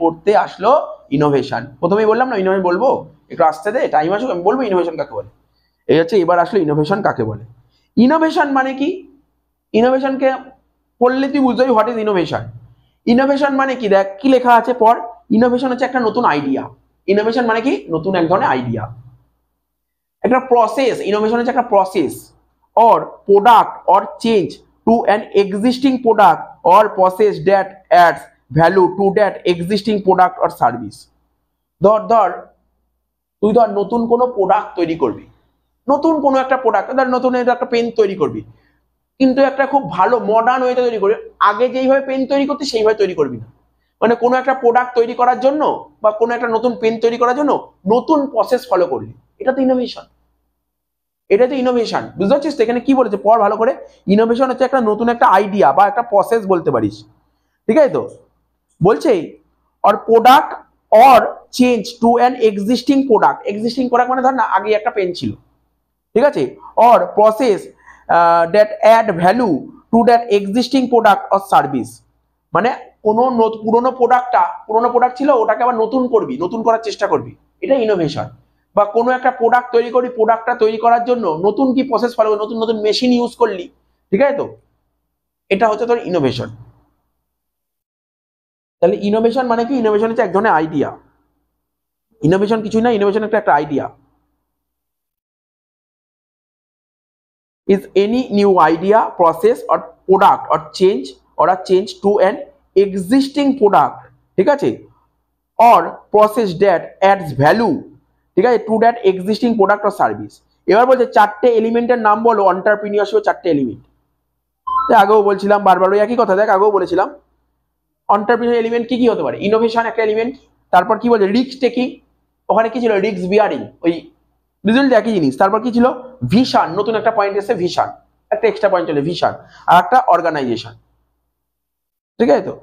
পড়তে আসলো ইনোভেশন। প্রথমেই বললাম না, ইনোভেশন বলবো, একটু আসতে দে, টাইম আসুক, আমি বলবো ইনোভেশন কাকে বলে। এই হচ্ছে এবার আসলো ইনোভেশন কাকে বলে। ইনোভেশন মানে কি? ইনোভেশনকে পড়লে তুই বুঝবি হোয়াট ইজ ইনোভেশন। ইনোভেশন মানে কি? দেখ কি লেখা আছে, পর। ইনোভেশন হচ্ছে একটা নতুন আইডিয়া। ইনোভেশন মানে কি? নতুন এক ধরনের আইডিয়া, একটা প্রসেস। ইনোভেশন হচ্ছে একটা process or product or change to an existing product or process that adds value to that existing product or service. ধর তুই ধর নতুন কোনো প্রোডাক্ট তৈরি করবি, নতুন কোনো একটা প্রোডাক্ট, ধর নতুন একটা পেন তৈরি করবি, কিন্তু একটা খুব ভালো মডার্ন ওয়েতে তৈরি করবি। আগে যেইভাবে পেন তৈরি করতে সেইভাবে তৈরি করবি না। মানে কোনো একটা প্রোডাক্ট তৈরি করার জন্য বা কোনো একটা নতুন পেন তৈরি করার জন্য নতুন প্রসেস ফলো করলি, এটা তো ইনোভেশন। এটা তো ইনোভেশন, বুঝতে পারছিস? এখানে কি বলেছে পড় ভালো করে। ইনোভেশন হচ্ছে একটা নতুন একটা আইডিয়া বা একটা প্রসেস বলতে পারিস, ঠিক আছে? তো বলছে or product or change to an existing product. Existing product মানে ধর না আগে একটা পেন ছিল, ঠিক আছে? Or process that add value to that existing product or service. মানে কোনো পুরোনো প্রোডাক্ট ছিল, ওটাকে আবার নতুন করবি, নতুন করার চেষ্টা করবি, এটা ইনোভেশন। বা কোনো একটা প্রোডাক্ট তৈরি করবি, প্রোডাক্টটা তৈরি করার জন্য নতুন কি প্রসেস ফলো করবি, নতুন নতুন মেশিন ইউজ করলি, ঠিক আছে? তো এটা হচ্ছে তোর ইনোভেশন। তাহলে ইনোভেশন মানে কি? ইনোভেশন হচ্ছে এক ধরনের আইডিয়া। ইনোভেশন কিছুই না, ইনোভেশন একটা idea. is any new idea, process or product or a change to an existing product, ঠিক আছে, or process that adds value, ঠিক আছে, to that existing product or service। এবার বলছে চারটে এলিমেন্টের নাম বলো এন্টারপ্রেনিউরশিপ, চারটে এলিমেন্ট। আগেও বলছিলাম বারবার ওই একই কথা, দেখ আগেও বলেছিলাম এন্টারপ্রেনিউর এলিমেন্ট কি কি হতে পারে। ইনোভেশন একটা এলিমেন্ট, তারপর কি বলছে রিস্ক টেকিং, ওখানে কি ছিল রিস্ক বিয়ারিং, ওই রিজল্ট একই জিনিস। তারপর কি ছিল ভিশন, নতুন একটা পয়েন্ট এসে ভিশন, একটা এক্সট্রা পয়েন্ট চলে ভিশন, আর একটা অর্গানাইজেশন, ঠিক আছে? তো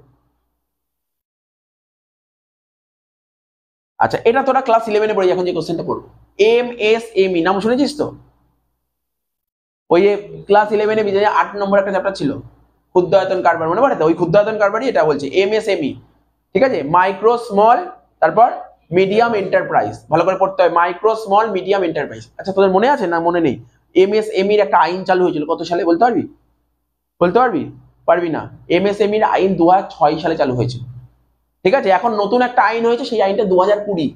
আচ্ছা, এটা তোরা ক্লাস 11-এ পড়ে এখন যে কোশ্চেনটা পড়বো, MSME নাম শুনেছিস তো? ওই ক্লাস 11-এ বিজয় 8 নম্বর একটা চ্যাপ্টার ছিল ক্ষুদ্রায়তন কারবার, মনে পড়ে তো? ওই ক্ষুদ্রায়তন কারবারই এটা বলছে MSME, ঠিক আছে? মাইক্রো স্মল, তারপর মিডিয়াম এন্টারপ্রাইজ, ভালো করে পড়তে হয়, মাইক্রো স্মল মিডিয়াম এন্টারপ্রাইজ। আচ্ছা তোদের মনে আছে না মনে নেই? MSME এর একটা আইন চালু হয়েছিল কত সালে বলতে পারবি? বলতে পারবি? পারবি না। MSME এর আইন 2006 সালে চালু হয়েছিল, ঠিক আছে? এখন নতুন একটা আইন হয়েছে, সেই আইনটা 2020।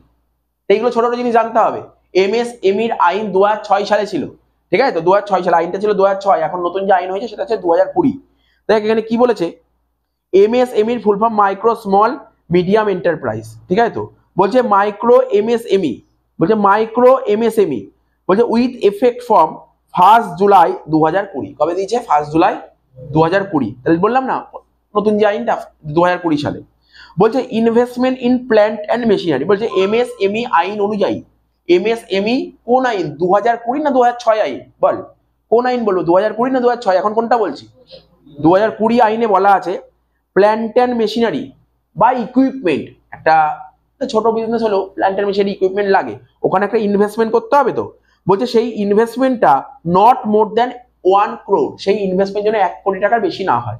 এইগুলো ছোট ছোট জিনিস জানতে হবে। MSME এর আইন 2006 সালে ছিল, ঠিক আছে? তো 2006 সালে আইনটা ছিল 2006, এখন নতুন যে আইন হয়েছে সেটা হচ্ছে 2020। দেখ এখানে কি বলেছে, MSME এর full form micro small medium enterprise, ঠিক আছে? তো বলছে মাইক্রো MSME, বলছে মাইক্রো MSME, বলছে উইথ এফেক্ট ফ্রম 1 জুলাই 2020। কবে দিয়েছে? 1 জুলাই 2020। তাহলে বললাম না নতুন যে আইনটা 2020 সালে। বলছে investment in plant and machinery, বলছে MSME আইন অনুযায়ী, MSME কোন আইন? 2020 না 2006 আইন? বল কোন আইন বলবো, 2020 না 2006? এখন কোনটা বলছি? 2020 আইনে বলা আছে প্ল্যান্ট অ্যান্ড মেশিনারি বা ইকুইপমেন্ট, একটা ছোট বিজনেস হলো প্ল্যান্ট অ্যান্ড মেশিনারি ইকুইপমেন্ট লাগে, ওখানে একটা ইনভেস্টমেন্ট করতে হবে। তো বলছে সেই ইনভেস্টমেন্টটা নট মোর দ্যান 1 crore, সেই ইনভেস্টমেন্ট যেন 1 কোটি টাকার বেশি না হয়,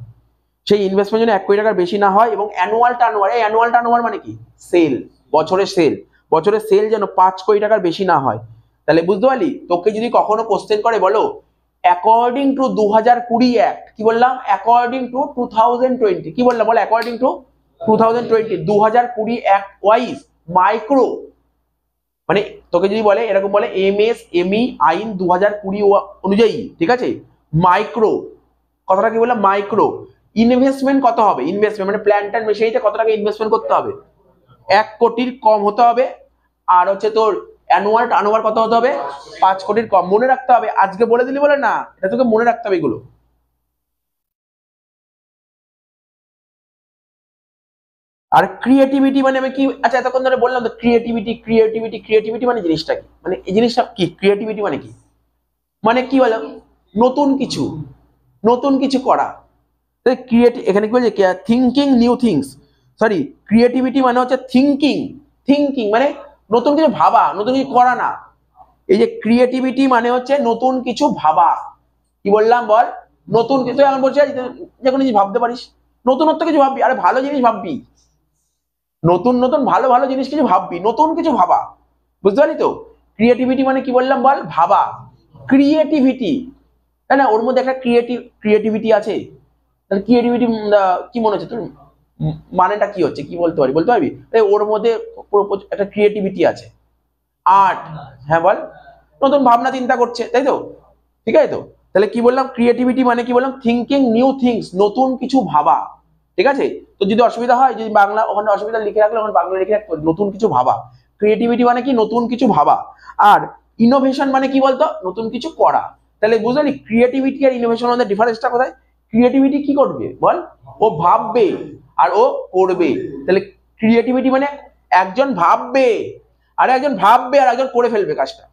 সেই ইনভেস্টমেন্ট যেন 1 কোটি টাকার বেশি না হয়, এবং অ্যানুয়াল টার্নওভার, এই অ্যানুয়াল টার্নওভার মানে কি? সেল, বছরের সেল যেন 5 কোটি টাকার বেশি না হয়। তাহলে বুঝতে পারলি? তোকে যদি কখনো কোশ্চেন করে বলো অ্যাকর্ডিং টু 2020 অ্যাক্ট, কি বললাম? অ্যাকর্ডিং টু 2020, কি বললাম বল? According to 2020, 2020 act wise micro, মানে তোকে যদি বলে এরকম বলে MSME আইন 2020 অনুযায়ী, ঠিক আছে, মাইক্রো, কথাটা কি বললাম? মাইক্রো ইনভেস্টমেন্ট কত হবে? ইনভেস্টমেন্ট মানে প্ল্যান্ট অ্যান্ড মেশিনারিতে কত টাকা ইনভেস্টমেন্ট করতে হবে? 1 কোটির কম হতে হবে। আর হচ্ছে তোর অ্যানুয়াল টার্নওভার কত হতে হবে? 5 কোটির কম। মনে রাখতে হবে, আজকে বলে দিলি বলে না, এটা তোকে মনে রাখতে হবে এগুলো। আর ক্রিয়েটিভিটি মানে আমি কি, আচ্ছা এতক্ষণ ধরে বললাম তো ক্রিয়েটিভিটি মানে জিনিসটা কি? মানে এই জিনিসটা কি ক্রিয়েটিভিটি মানে কি? মানে কি বলো, নতুন কিছু করা। এখানে কি বলছে thinking new things, sorry creativity মানে হচ্ছে থিঙ্কিং মানে নতুন কিছু ভাবা, নতুন কিছু করা না। এই যে ক্রিয়েটিভিটি মানে হচ্ছে নতুন কিছু ভাবা। কি বললাম বল? নতুন কিছু, এখন বলছি যে কোনো জিনিস ভাবতে পারিস, নতুনত্ব কিছু ভাববি, আরে ভালো জিনিস ভাববি, নতুন ভালো ভালো জিনিস কিছু ভাববি, নতুন কিছু ভাবা, বুঝতে পারলি তো? ক্রিয়েটিভিটি মানে কি বললাম বল? ভাবা। ক্রিয়েটিভিটি, তাই না? ওর মধ্যে একটা ক্রিয়েটিভিটি আছে। তাহলে ক্রিয়েটিভিটি কি মনে হচ্ছে তোর? মানেটা কি হচ্ছে, কি বলতে পারবি? ওর মধ্যে একটা ক্রিয়েটিভিটি আছে। আর্ট, হ্যাঁ বল, নতুন ভাবনা চিন্তা করছে, তাই তো? ঠিক আছে তো? তাহলে কি বললাম? ক্রিয়েটিভিটি মানে কি বললাম? থিঙ্কিং নিউ থিংস, নতুন কিছু ভাবা, ঠিক আছে? তো যদি অসুবিধা হয়, যদি বাংলা ওখানে অসুবিধা লিখে রাখলে, ওখানে বাংলা লিখে রাখতে, নতুন কিছু ভাবা। ক্রিয়েটিভিটি মানে কি নতুন কিছু ভাবা, আর ইনোভেশন মানে কি বলতো নতুন কিছু করা। তাহলে বুঝলি ক্রিয়েটিভিটি আর ইনোভেশন মধ্যে ডিফারেন্সটা কোথায়? ক্রিয়েটিভিটি কি করবে বল, ও ভাববে আর ও করবে। তাহলে ক্রিয়েটিভিটি মানে একজন ভাববে আর একজন করে ফেলবে কাজটা,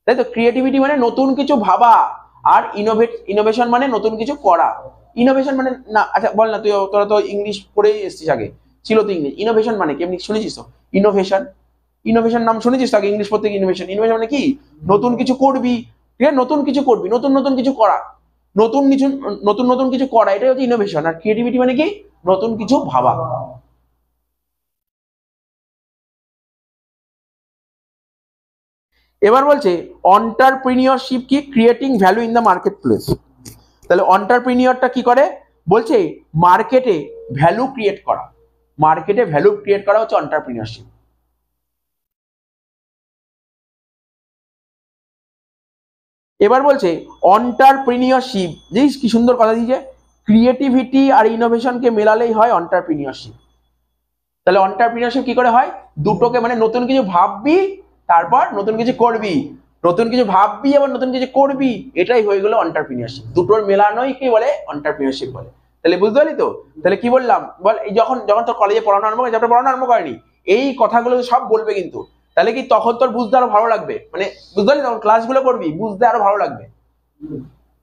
তাই তো। ক্রিয়েটিভিটি মানে নতুন কিছু ভাবা, আর ইনোভেশন মানে নতুন কিছু করা। ইনোভেশন মানে না, আচ্ছা বল না, তোরা তো ইংলিশ পড়েই এসেছিস, আগে ছিল তো ইংলিশ। ইনোভেশন মানে কি এমনি শুনেছিস তো? ইনোভেশন নাম শুনেছিস তো আগে ইংলিশ পড়তে? ইনোভেশন মানে কি নতুন কিছু করবি, ঠিক আছে, নতুন কিছু করবি, নতুন কিছু করা, নতুন কিছু করা, এটাই হচ্ছে ইনোভেশন। আর ক্রিয়েটিভিটি মানে কি নতুন কিছু ভাবা। এবার বলছে অন্টারপ্রিনিয়রশিপ কি? Creating value in the market place. তাহলে অন্টারপ্রিনিয়রটা কি করে? বলছে মার্কেটে ভ্যালু ক্রিয়েট করা, মার্কেটে ভ্যালু ক্রিয়েট করা হচ্ছে অন্টারপ্রিনিয়রশিপ। এবার বলছে অন্টারপ্রিনিয়রশিপ, জিনিস কি সুন্দর কথা দিয়েছে, ক্রিয়েটিভিটি আর ইনোভেশনকে মেলালেই হয় অন্টারপ্রিনিয়রশিপ। তাহলে অন্টারপ্রিনিয়রশিপ কি করে হয়? দুটোকে মানে নতুন কিছু ভাববি, তারপর নতুন কিছু করবি, নতুন কিছু ভাববি আবার নতুন কিছু করবি, এটাই হয়ে গেল অন্টারপ্রিনিয়রশিপ। দুটোর মেলানোই কি বলে? অন্টারপ্রিনিয়রশিপ বলে। তাহলে বুঝতে পারলি তো? তাহলে কি বললাম বল, এই যখন তোর কলেজে পড়ানো আরম্ভ করেছে, পড়ানো আরম্ভ করেনি, এই কথাগুলো সব বলবে কিন্তু, তাহলে কি তখন তোর বুঝতে আরো ভালো লাগবে, মানে বুঝতে পারলি, তখন ক্লাসগুলো করবি বুঝতে আরো ভালো লাগবে।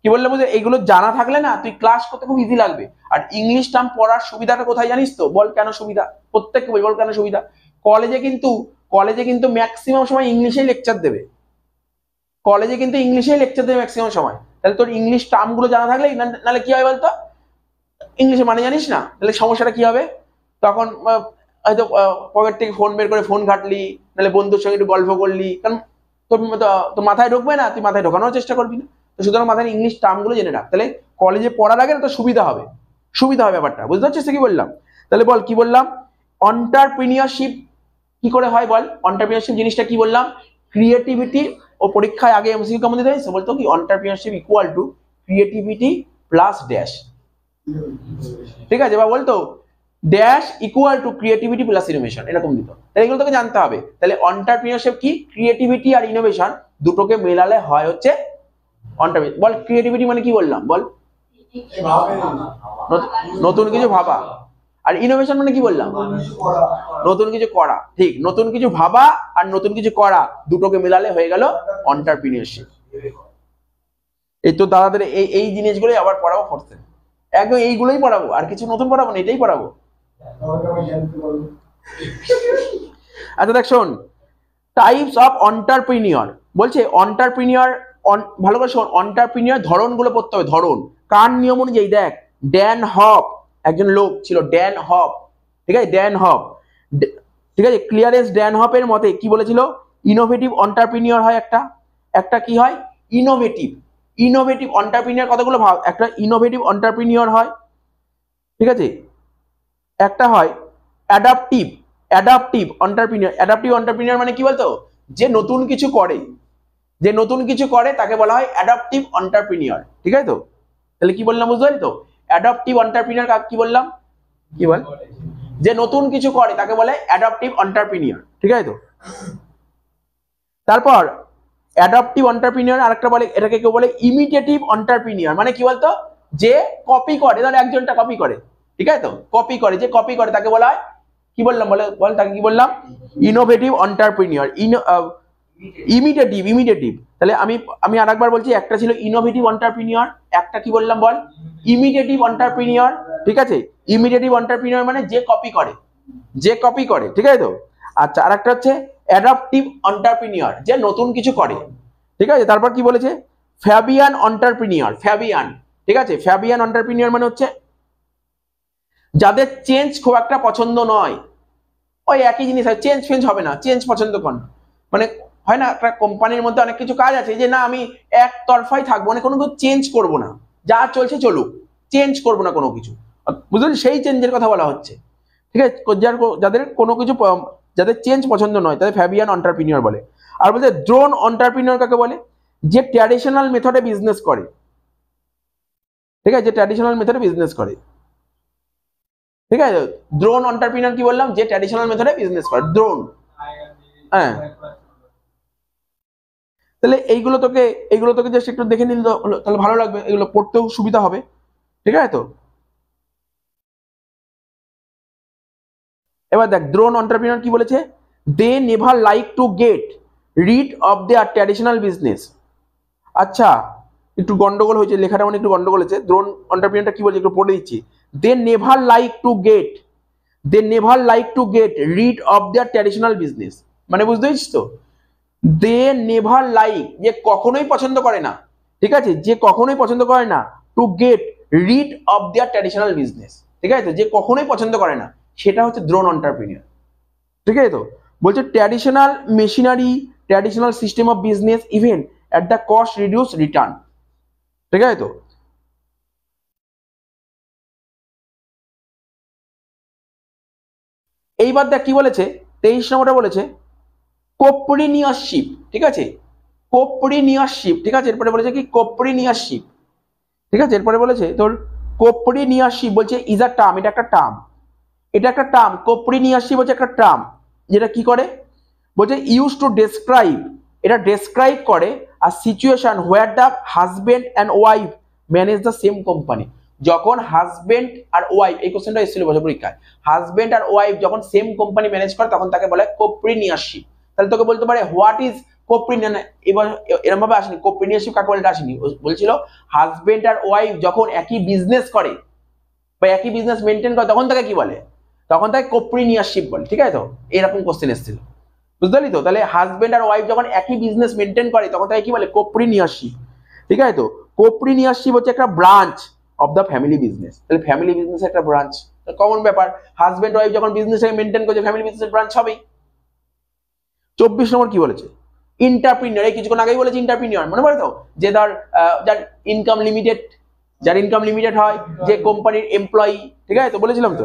কি বললে বুঝে? এইগুলো জানা থাকলে না তুই ক্লাস করতে খুব ইজি লাগবে। আর ইংলিশ টার্ম পড়ার সুবিধাটা কোথায় জানিস তো? বল কেন সুবিধা, প্রত্যেককে বল কেন সুবিধা। কলেজে কিন্তু ম্যাক্সিমাম সময় ইংলিশেই লেকচার দেবে, ম্যাক্সিমাম সময়। তাহলে তোর ইংলিশ টার্ম গুলো জানা থাকলে, নাহলে কি হয় বলতো, ইংলিশে মানে জানিস না, তাহলে সমস্যাটা কি হবে তখন? হয়তো পকেট থেকে ফোন বের করে ফোন ঘাটলি, নাহলে বন্ধুর সঙ্গে একটু গল্প করলি, কারণ তোর মাথায় ঢুকবে না, তুই মাথায় ঢোকানোর চেষ্টা করবি না। তো সুতরাং মাথায় ইংলিশ টার্ম গুলো জেনে রাখ, তাহলে কলেজে পড়ার আগে না তো সুবিধা হবে ব্যাপারটা, বুঝতে পারছিস কি বললাম? তাহলে বল কি বললাম, অন্টারপ্রিনিয়রশিপ কি করে হয় বল? অন্টারপ্রিনিয়রশিপ জিনিসটা কি বললাম? ক্রিয়েটিভিটি, ও পরীক্ষায় আগে এমসিকিউ কেমন দিতে হয় বলতো কি, entrepreneurship equal to creativity plus dash, ঠিক আছে, বা বলতো dash equal to creativity plus innovation, এরকম দিত। তাহলে এগুলো তোকে জানতে হবে। তাহলে অন্টারপ্রিনিয়রশিপ কি? ক্রিয়েটিভিটি আর ইনোভেশন দুটোকে মেলালে হয় হচ্ছে অন্টারপ্রিনিয়র। বল ক্রিয়েটিভিটি মানে কি বললাম বল? নতুন কিছু ভাবা। আর ইনোভেশন মানে কি বললাম? নতুন কিছু করা। ঠিক, নতুন কিছু ভাবা আর নতুন কিছু করা দুটোকে মেলালে হয়ে গেল অন্টারপ্রিনিয়রশিপ। এই তো দাদাদের এই জিনিসগুলোই আবার পড়াবো ফোর্থে, একদম এইগুলোই পড়াবো, আর কিছু নতুন পড়াবো না, এটাই পড়াবো। আচ্ছা দেখ শোন, টাইপস অফ অন্টারপ্রিনিয়র। বলছে অন্টারপ্রিনিয়র, ভালো করে শোন, অন্টারপ্রিনিয়র ধরনগুলো পড়তে হবে। ধরন কার নিয়ম অনুযায়ী? দেখ, ড্যান হপ একজন লোক ছিল, ড্যান হপ, ঠিক আছে, ড্যান হপ, ঠিক আছে, ক্লিয়ারেন্স ড্যান হপের মতে কি বলেছিল? ইনোভেটিভ অন্টারপ্রিনিয়র হয় একটা কি হয়? ইনোভেটিভ অন্টারপ্রিনিয়র, কতগুলো ভাব, একটা ইনোভেটিভ অন্টারপ্রিনিয়র হয়, ঠিক আছে, একটা হয় অ্যাডাপটিভ অন্টারপ্রিনিয়র মানে কি বলতো? যে নতুন কিছু করে তাকে বলা হয় অ্যাডাপটিভ অন্টারপ্রিনিয়র, ঠিক আছে তো? তাহলে কি বললাম বুঝতে পারলি তো? অ্যাডাপটিভ অন্টারপ্রিনিয়র কাকে কি বললাম? কি বল? যে নতুন কিছু করে তাকে বলে অ্যাডাপটিভ অন্টারপ্রিনিয়র, ঠিক আছে তো? তারপর অ্যাডাপটিভ অন্টারপ্রিনিয়র আরেকটা বলে, এটাকে কেউ বলে ইমিটেটিভ অন্টারপ্রিনিয়র, মানে কি বলতো? যে কপি করে, ধর একজনটা কপি করে, ঠিক আছে তো, যে কপি করে তাকে বলা হয় কি বললাম বল তাকে কি বললাম? Innovative entrepreneur. ইমিটেটিভ। তাহলে আমি আরেকবার বলছি, একটা ছিল ইনোভেটিভ অন্টারপ্রিনিয়র, একটা কি বললাম বল? ইমিটেটিভ অন্টারপ্রিনিয়র, ঠিক আছে। ইমিটেটিভ অন্টারপ্রিনিয়র মানে যে কপি করে, ঠিক আছে তো? আচ্ছা, আরেকটা হচ্ছে অ্যাডাপটিভ অন্টারপ্রিনিয়র, যে নতুন কিছু করে, ঠিক আছে। তারপর কি বলেছে? ফ্যাবিয়ান অন্টারপ্রিনিয়র, ঠিক আছে, ফ্যাবিয়ান অন্টারপ্রিনিয়র মানে হচ্ছে যাদের চেঞ্জ খুব একটা পছন্দ নয়, ওই একই জিনিস হয়, চেঞ্জ হবে না, চেঞ্জ পছন্দ করেন, মানে হয় না একটা কোম্পানির মধ্যে অনেক কিছু কাজ আছে যে না আমি একতরফাই থাকবো, মানে কোনো কিছু চেঞ্জ করবো না, যা চলছে চলুক, চেঞ্জ করবো না কোনো কিছু, বুঝলেন? সেই চেঞ্জের কথা বলা হচ্ছে, ঠিক আছে। যাদের কোনো কিছু, যাদের চেঞ্জ পছন্দ নয় তাদের ফ্যাবিয়ান অন্টারপ্রিনিয়র বলে। আর বলছে ড্রোন অন্টারপ্রিনিয়র কাকে বলে? যে ট্র্যাডিশনাল মেথডে বিজনেস করে, ঠিক আছে, যে ট্র্যাডিশনাল মেথডে বিজনেস করে, ঠিক আছে। ড্রোন অন্টারপ্রিনিয়র কি বললাম? যে ট্র্যাডিশনাল মেথডে বিজনেস করে, ড্রোন। হ্যাঁ, তাহলে এইগুলো তোকে জাস্ট একটু দেখে নিলে তাহলে ভালো লাগবে, এগুলো পড়তেও সুবিধা হবে, ঠিক আছে তো। এবার দেখ দ্রোন এন্টারপ্রেনার কি বলেছে, they never like to get rid of their traditional business. আচ্ছা, একটু গন্ডগোল হয়েছে, লেখাটা মানে একটু গন্ডগোল হয়েছে। দ্রোন এন্টারপ্রেনারটা কি বলছে একটু পড়ে দিচ্ছি। They never like to get, they never like to get rid of their traditional business, মানে বুঝতে পেরেছিস তো। দে নেভার লাইক, যে কখনোই পছন্দ করে না, ঠিক আছে, যে কখনোই পছন্দ করে না, two get rid of their traditional business, ঠিক আছে তো, যে কখনোই পছন্দ করে না, সেটা হচ্ছে দ্রোন এন্টারপ্রেনিউর, ঠিক আছে তো। বলছে traditional machinery, traditional system of business even at the cost reduce return, ঠিক আছে তো। এইবার দেখ কি বলেছে, 23 নম্বরটা বলেছে কোপ্রিনিয়ারশিপ, ঠিক আছে, কোপ্রিনিয়ারশিপ, ঠিক আছে। এরপরে বলেছে কি কোপ্রিনিয়ারশিপ, ঠিক আছে। এরপরে বলেছে তোর কোপ্রিনিয়ারশিপ, বলছে ইজ আ টার্ম, এটা একটা টার্ম, এটা একটা টার্ম, কোপ্রিনিয়ারশিপ হচ্ছে একটা টার্ম, যেটা কি করে বলছে ইউজ টু ডেসক্রাইব, এটা ডেসক্রাইব করে আর situation where the husband and wife manage the same company. যখন হাজবেন্ড আর ওয়াইফ, এই কোশ্চেনটা এসেছিল বছর পরীক্ষায়, হাজবেন্ড আর ওয়াইফ যখন সেম কোম্পানি ম্যানেজ করে তখন তাকে বলে কোপ্রিনিয়ারশিপ। তাহলে তোকে বলতে পারে হোয়াট ইজ কোপ্রিনিয়ার, এবার এরকম ভাবে আসেনি, কোপ্রিনিয়ারশিপ কাকে বলে আসেনি, বলছিল হাজবেন্ড আর ওয়াইফ যখন একই বিজনেস করে বা একই বিজনেস মেনটেন করে তখন তাকে কি বলে, তখন তাকে কোপ্রিনিয়ারশিপ বলে, ঠিক আছে তো। এরকম কোশ্চেন এসেছিল, বুঝতে পারলি তো। তাহলে হাজবেন্ড আর ওয়াইফ যখন একই বিজনেস মেনটেন করে তখন তাকে কি বলে, কোপ্রিনিয়ারশিপ, ঠিক আছে তো। কোপ্রিনিয়ারশিপ হচ্ছে একটা branch of the family business, তাহলে ফ্যামিলি বিজনেস একটা ব্রাঞ্চ, কমন ব্যাপার, হাজবেন্ড ওয়াইফ যখন বিজনেসটাকে মেনটেন করছে ফ্যামিলি বিজনেস ব্রাঞ্চ হবেই। 24 নম্বর কি বলেছে, ইন্টারপ্রিনিয়র, এই কিছুক্ষণ আগেই বলেছে ইন্টারপ্রিনিয়র, মনে পড়ে তো, যে ধর যার ইনকাম লিমিটেড, যার ইনকাম লিমিটেড হয়, যে কোম্পানির এমপ্লয়ি, ঠিক আছে তো, বলেছিলাম তো,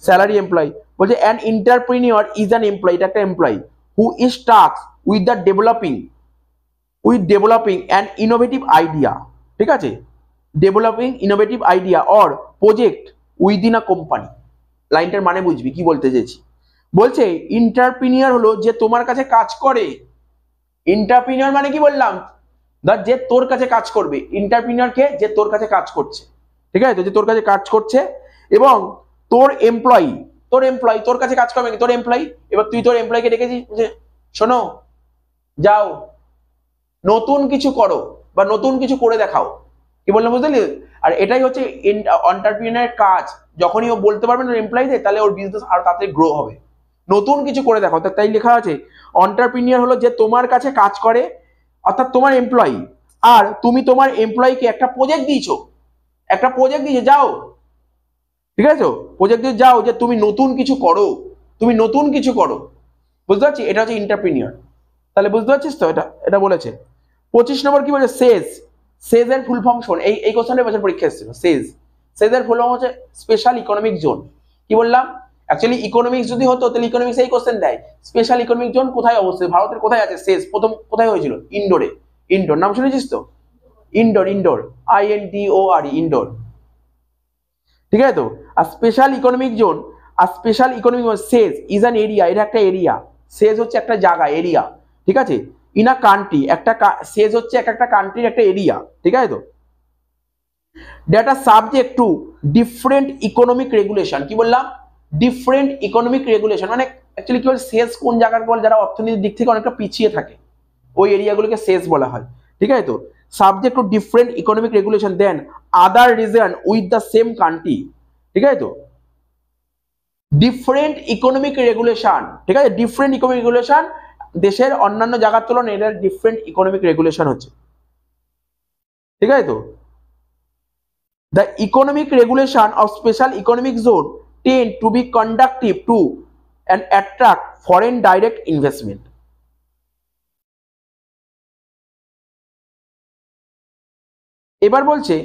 স্যালারি এমপ্লয়ি। বলছে an entrepreneur is an employee, এটা একটা employee, who is tasked with the developing an innovative idea, ঠিক আছে, developing innovative idea or project within a company. লাইনটার মানে বুঝবি কি বলতে চেয়েছি। বলছে এন্টারপ্রেনিউর হলো যে তোমার কাছে কাজ করে, এন্টারপ্রেনিউর মানে কি বললাম, ধর যে তোর কাছে কাজ করবে, এন্টারপ্রেনিউর কে, যে তোর কাছে কাজ করছে, ঠিক আছে তো, যে তোর কাছে কাজ করছে এবং তোর এমপ্লয়ি, তোর কাছে কাজ করবে তোর এমপ্লয়ি, এবার তুই তোর এমপ্লয়িকে ডেকেছিস যে শোনো যাও নতুন কিছু করো বা নতুন কিছু করে দেখাও, কি বললাম বুঝলি। আর এটাই হচ্ছে এন্টারপ্রেনিউরের কাজ, যখনই ও বলতে পারবে না এমপ্লয়িদের, তাহলে ওর বিজনেস আরো তাড়াতাড়ি গ্রো হবে, নতুন কিছু করে দেখাও। তাই লেখা আছে এন্টারপ্রেনিউর হলো যে তোমার কাছে কাজ করে, অর্থাৎ তোমার এমপ্লয়ি, আর তুমি তোমার এমপ্লয়িকে একটা প্রজেক্ট দিয়েছো, যাও, ঠিক আছে, প্রজেক্ট দিয়ে যাও যে তুমি নতুন কিছু করো, তুমি নতুন কিছু করো, বুঝতে পারছি, এটা হচ্ছে এন্টারপ্রেনিউর। তাহলে বুঝতে পারছিস তো, এটা এটা বলেছে। 25 নম্বর কি বলেছে, সেজ এর ফুল ফর্ম শোন, এই কোশ্চেনটা বছর পরীক্ষা এসেছিল। সেজ এর ফুল ফর্ম হচ্ছে স্পেশাল ইকোনমিক জোন। কি বললাম, অ্যাকচুয়ালি ইকোনমিক্স যদি হতো তাহলে ইকোনমিক্স এই কোশ্চেন দেয়, স্পেশাল ইকোনমিক জোন কোথায় অবস্থিত, ভারতের কোথায় আছে, সেজ প্রথম কোথায় হয়েছিল, ইন্ডোরে। ইন্ডোর নাম শুনেছিস তো, ইন্ডোর INDOR, ইন্ডোর, ঠিক আছে তো। আর special economic zone, SEZ is an area, এটা একটা এরিয়া, সেজ হচ্ছে একটা জায়গা, এরিয়া, ঠিক আছে, ইন আ কান্ট্রি, সেজ হচ্ছে একটা কান্ট্রির একটা এরিয়া, ঠিক আছে তো। That are subject to different economic regulation, কি বললাম, ডিফারেন্ট ইকোনমিক রেগুলেশন, মানে অ্যাকচুয়ালি কি বল, সেজ কোন জায়গার বল, যারা অর্থনীতির দিক থেকে অনেকটা পিছিয়ে থাকে ওই এরিয়াগুলোকে সেজ বলা হয়, ঠিক আছে তো। Subject to different economic regulation than other region with the same country, ঠিক আছে তো। ডিফারেন্ট ইকোনমিক রেগুলেশন, ঠিক আছে, ডিফারেন্ট ইকোনমিক রেগুলেশন, দেশের অন্যান্য জায়গার তুলনায় এদের ডিফারেন্ট ইকোনমিক রেগুলেশন হচ্ছে, ঠিক আছে তো। The economic regulation of special economic zone tend to be conductive to and attract foreign direct investment. এবার বলছে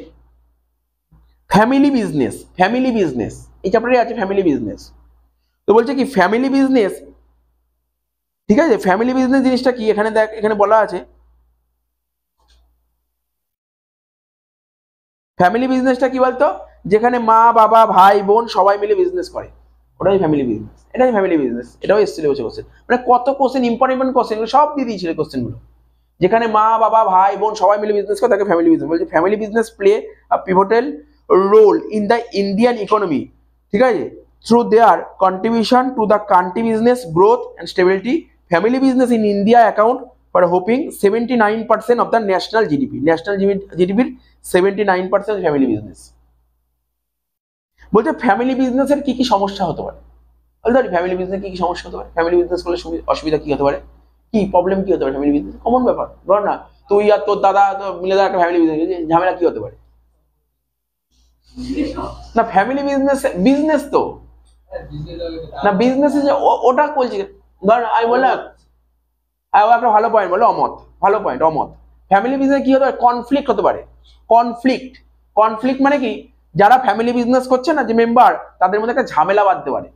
ফ্যামিলি বিজনেস, এই চ্যাপ্টারে আছে ফ্যামিলি বিজনেস। তো বলছে কি ফ্যামিলি বিজনেস, ঠিক আছে, ফ্যামিলি বিজনেস জিনিসটা কি, এখানে দেখ, এখানে বলা আছে ফ্যামিলি বিজনেসটা কি বলতো, যেখানে মা বাবা ভাই বোন সবাই মিলে বিজনেস করে, ওটাই ফ্যামিলি বিজনেস, এটাই ফ্যামিলি বিজনেস, এটাও এসেছিল বসে কোশ্চেন, মানে কত কোশ্চেন ইম্পর্টেন্ট কোশ্চেন সব দিয়ে দিয়েছিল কোশ্চেনগুলো, যেখানে মা বাবা ভাই বোন সবাই মিলে বিজনেস করে তাকে ফ্যামিলি বিজনেস বলছে। Family business play a pivotal role in the Indian economy, ঠিক আছে, through their contribution to the country business growth and stability. Family business in India account for hoping 79% of the national GDP, national জিডিপির 79% family business. বলছে family বিজনেসের কি কি সমস্যা হতে পারে, বলতে পারি ফ্যামিলি বিজনেস কি কি সমস্যা হতে পারে, ফ্যামিলি বিজনেস করলে অসুবিধা কি হতে পারে, কি প্রবলেম কি হতে পারে ফ্যামিলি বিজনেস, কমন ব্যাপার। ধর না তুই আর তোর দাদা তো মিলে একটা ফ্যামিলি বিজনেস, ঝামেলা কি হতে পারে? না ফ্যামিলি বিজনেস, বিজনেস তো না, বিজনেস ওটা বলছি। ধর আমি বললাম একটা ভালো পয়েন্ট বললো অমত, ভালো পয়েন্ট অমত। ফ্যামিলি বিজনেস কি হতে পারে? কনফ্লিক্ট হতে পারে, কনফ্লিক্ট। কনফ্লিক্ট মানে কি, যারা ফ্যামিলি বিজনেস করছে না যে মেম্বার, তাদের মধ্যে একটা ঝামেলা বাঁধতে পারে।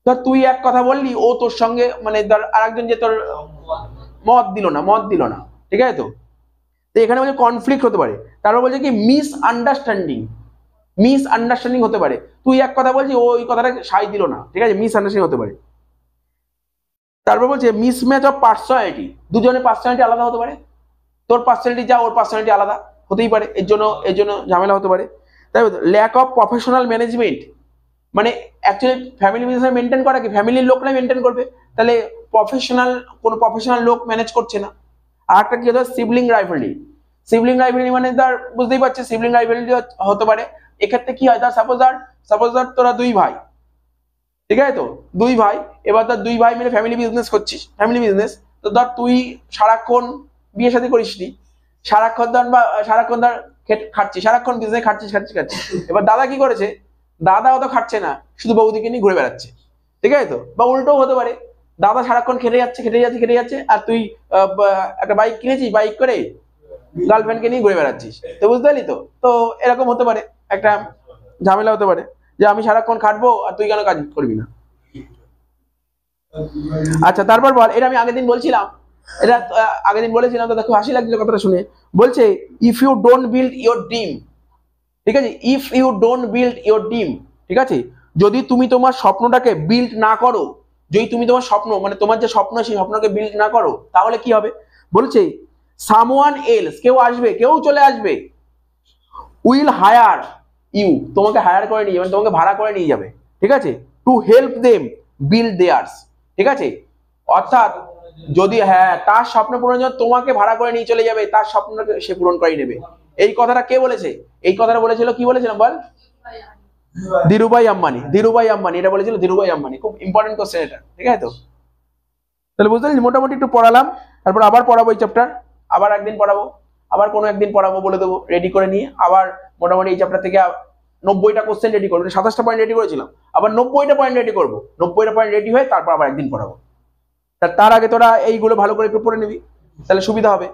ধর তুই এক কথা বললি, ও তোর সঙ্গে মানে ধর আরেকজন যে তোর মত দিল না, ঠিক আছে, তো এখানে বলছে কনফ্লিক্ট হতে পারে। তারপর বলছে কি মিসআন্ডারস্ট্যান্ডিং হতে পারে। তুই এক কথা বলছি, ও ওই কথাটা সাই দিল না, ঠিক আছে, মিসআন্ডারস্ট্যান্ডিং হতে পারে। তারপর বলছে মিসম্যাচ অফ পার্সোনালিটি, দুজনের পার্সোনালিটি আলাদা হতে পারে, তোর পার্সোনালিটি যা ওর পার্সোনালিটি আলাদা হতেই পারে, এর জন্য ঝামেলা হতে পারে। তাই ল্যাক অফ প্রফেশনাল ম্যানেজমেন্ট, মানে অ্যাকচুয়ালি ফ্যামিলি বিজনেস মেনটেন করা কি ফ্যামিলির লোকরাই মেনটেন করবে, তাহলে কোনো প্রফেশনাল লোক ম্যানেজ করছে না। আর একটা কি হতো সিবলিং রাইভালরি, সিবলিং রাইভালরি মানে ধর বুঝতেই পারছিস সিবলিং রাইভালরি হতে পারে। এক্ষেত্রে কি হয়, ধর সাপোজ ধর তোরা দুই ভাই, ঠিক আছে, তো দুই ভাই, এবার ধর দুই ভাই মিলে ফ্যামিলি বিজনেস করছিস, ফ্যামিলি বিজনেস, তো ধর তুই সারাক্ষণ বিয়ে শাদী করিসনি, সারাক্ষণ ধর খাচ্ছিস, সারাক্ষণ বিজনেস খাচ্ছিস। এবার দাদা কি করেছে, দাদা অত খাচ্ছে না, শুধু বৌদিকে নিয়ে ঘুরে বেড়াচ্ছে, ঠিক আছে, তো বা উল্টোও হতে পারে, দাদা সারাক্ষণ খেটে যাচ্ছে আর তুই একটা বাইক কিনেছিস, বাইক করে গার্লফ্রেন্ডকে নিয়ে ঘুরে বেড়াচ্ছিস, তো বুঝতে পারলি তো। তো এরকম হতে পারে, একটা ঝামেলা হতে পারে যে আমি সারাক্ষণ খাটবো আর তুই কেন কাজ করবি না। আচ্ছা তারপর বল, এটা আমি আগের দিন বলছিলাম, এটা আগের দিন বলেছিলাম, তো দেখো হাসি লাগছিল কথাটা শুনে। বলছে if you don't build your dream, ঠিক আছে, if you don't build your dream, ঠিক আছে, যদি তুমি তোমার স্বপ্নটাকে বিল্ড না করো, যদি তুমি তোমার স্বপ্ন মানে তোমার যে স্বপ্ন সেই স্বপ্নকে বিল্ড না করো, তাহলে কি হবে? বলছে সামওয়ান এলস, কেউ চলে আসবে, উইল হায়ার ইউ, তোমাকে হায়ার করে নিয়ে যাবে, তোমাকে ভাড়া করে নিয়ে যাবে, ঠিক আছে, to help them build theirs, ঠিক আছে, অর্থাৎ যদি হ্যাঁ তার স্বপ্ন পূরণের জন্য তোমাকে ভাড়া করে নিয়ে চলে যাবে, তার স্বপ্নকে সে পূরণ করে নেবে। এই কথাটা কে বলেছে? এই কথাটা বলেছিল, কি বলেছিলাম বল, ধীরুভাই আম্বানি, এটা বলেছিল ধীরুভাই আম্বানি। খুব ইম্পর্টেন্ট কোশ্চেন এটা, ঠিক আছে, তো তাহলে বুঝতে পারছি মোটামুটি একটু পড়ালাম, তারপর আবার পড়াবো এই চ্যাপ্টার, আবার একদিন পড়াবো, আবার কোনো একদিন পড়াবো, বলে দেবো, রেডি করে নিয়ে আবার মোটামুটি এই চ্যাপ্টার থেকে 90টা কোশ্চেন রেডি করবো, 27টা পয়েন্ট রেডি করেছিলাম, আবার 90টা পয়েন্ট রেডি করবো, 90টা পয়েন্ট রেডি হয়ে তারপর আবার একদিন পড়াবো। তার আগে তোরা এইগুলো ভালো করে একটু পড়ে নিবি, তাহলে সুবিধা হবে।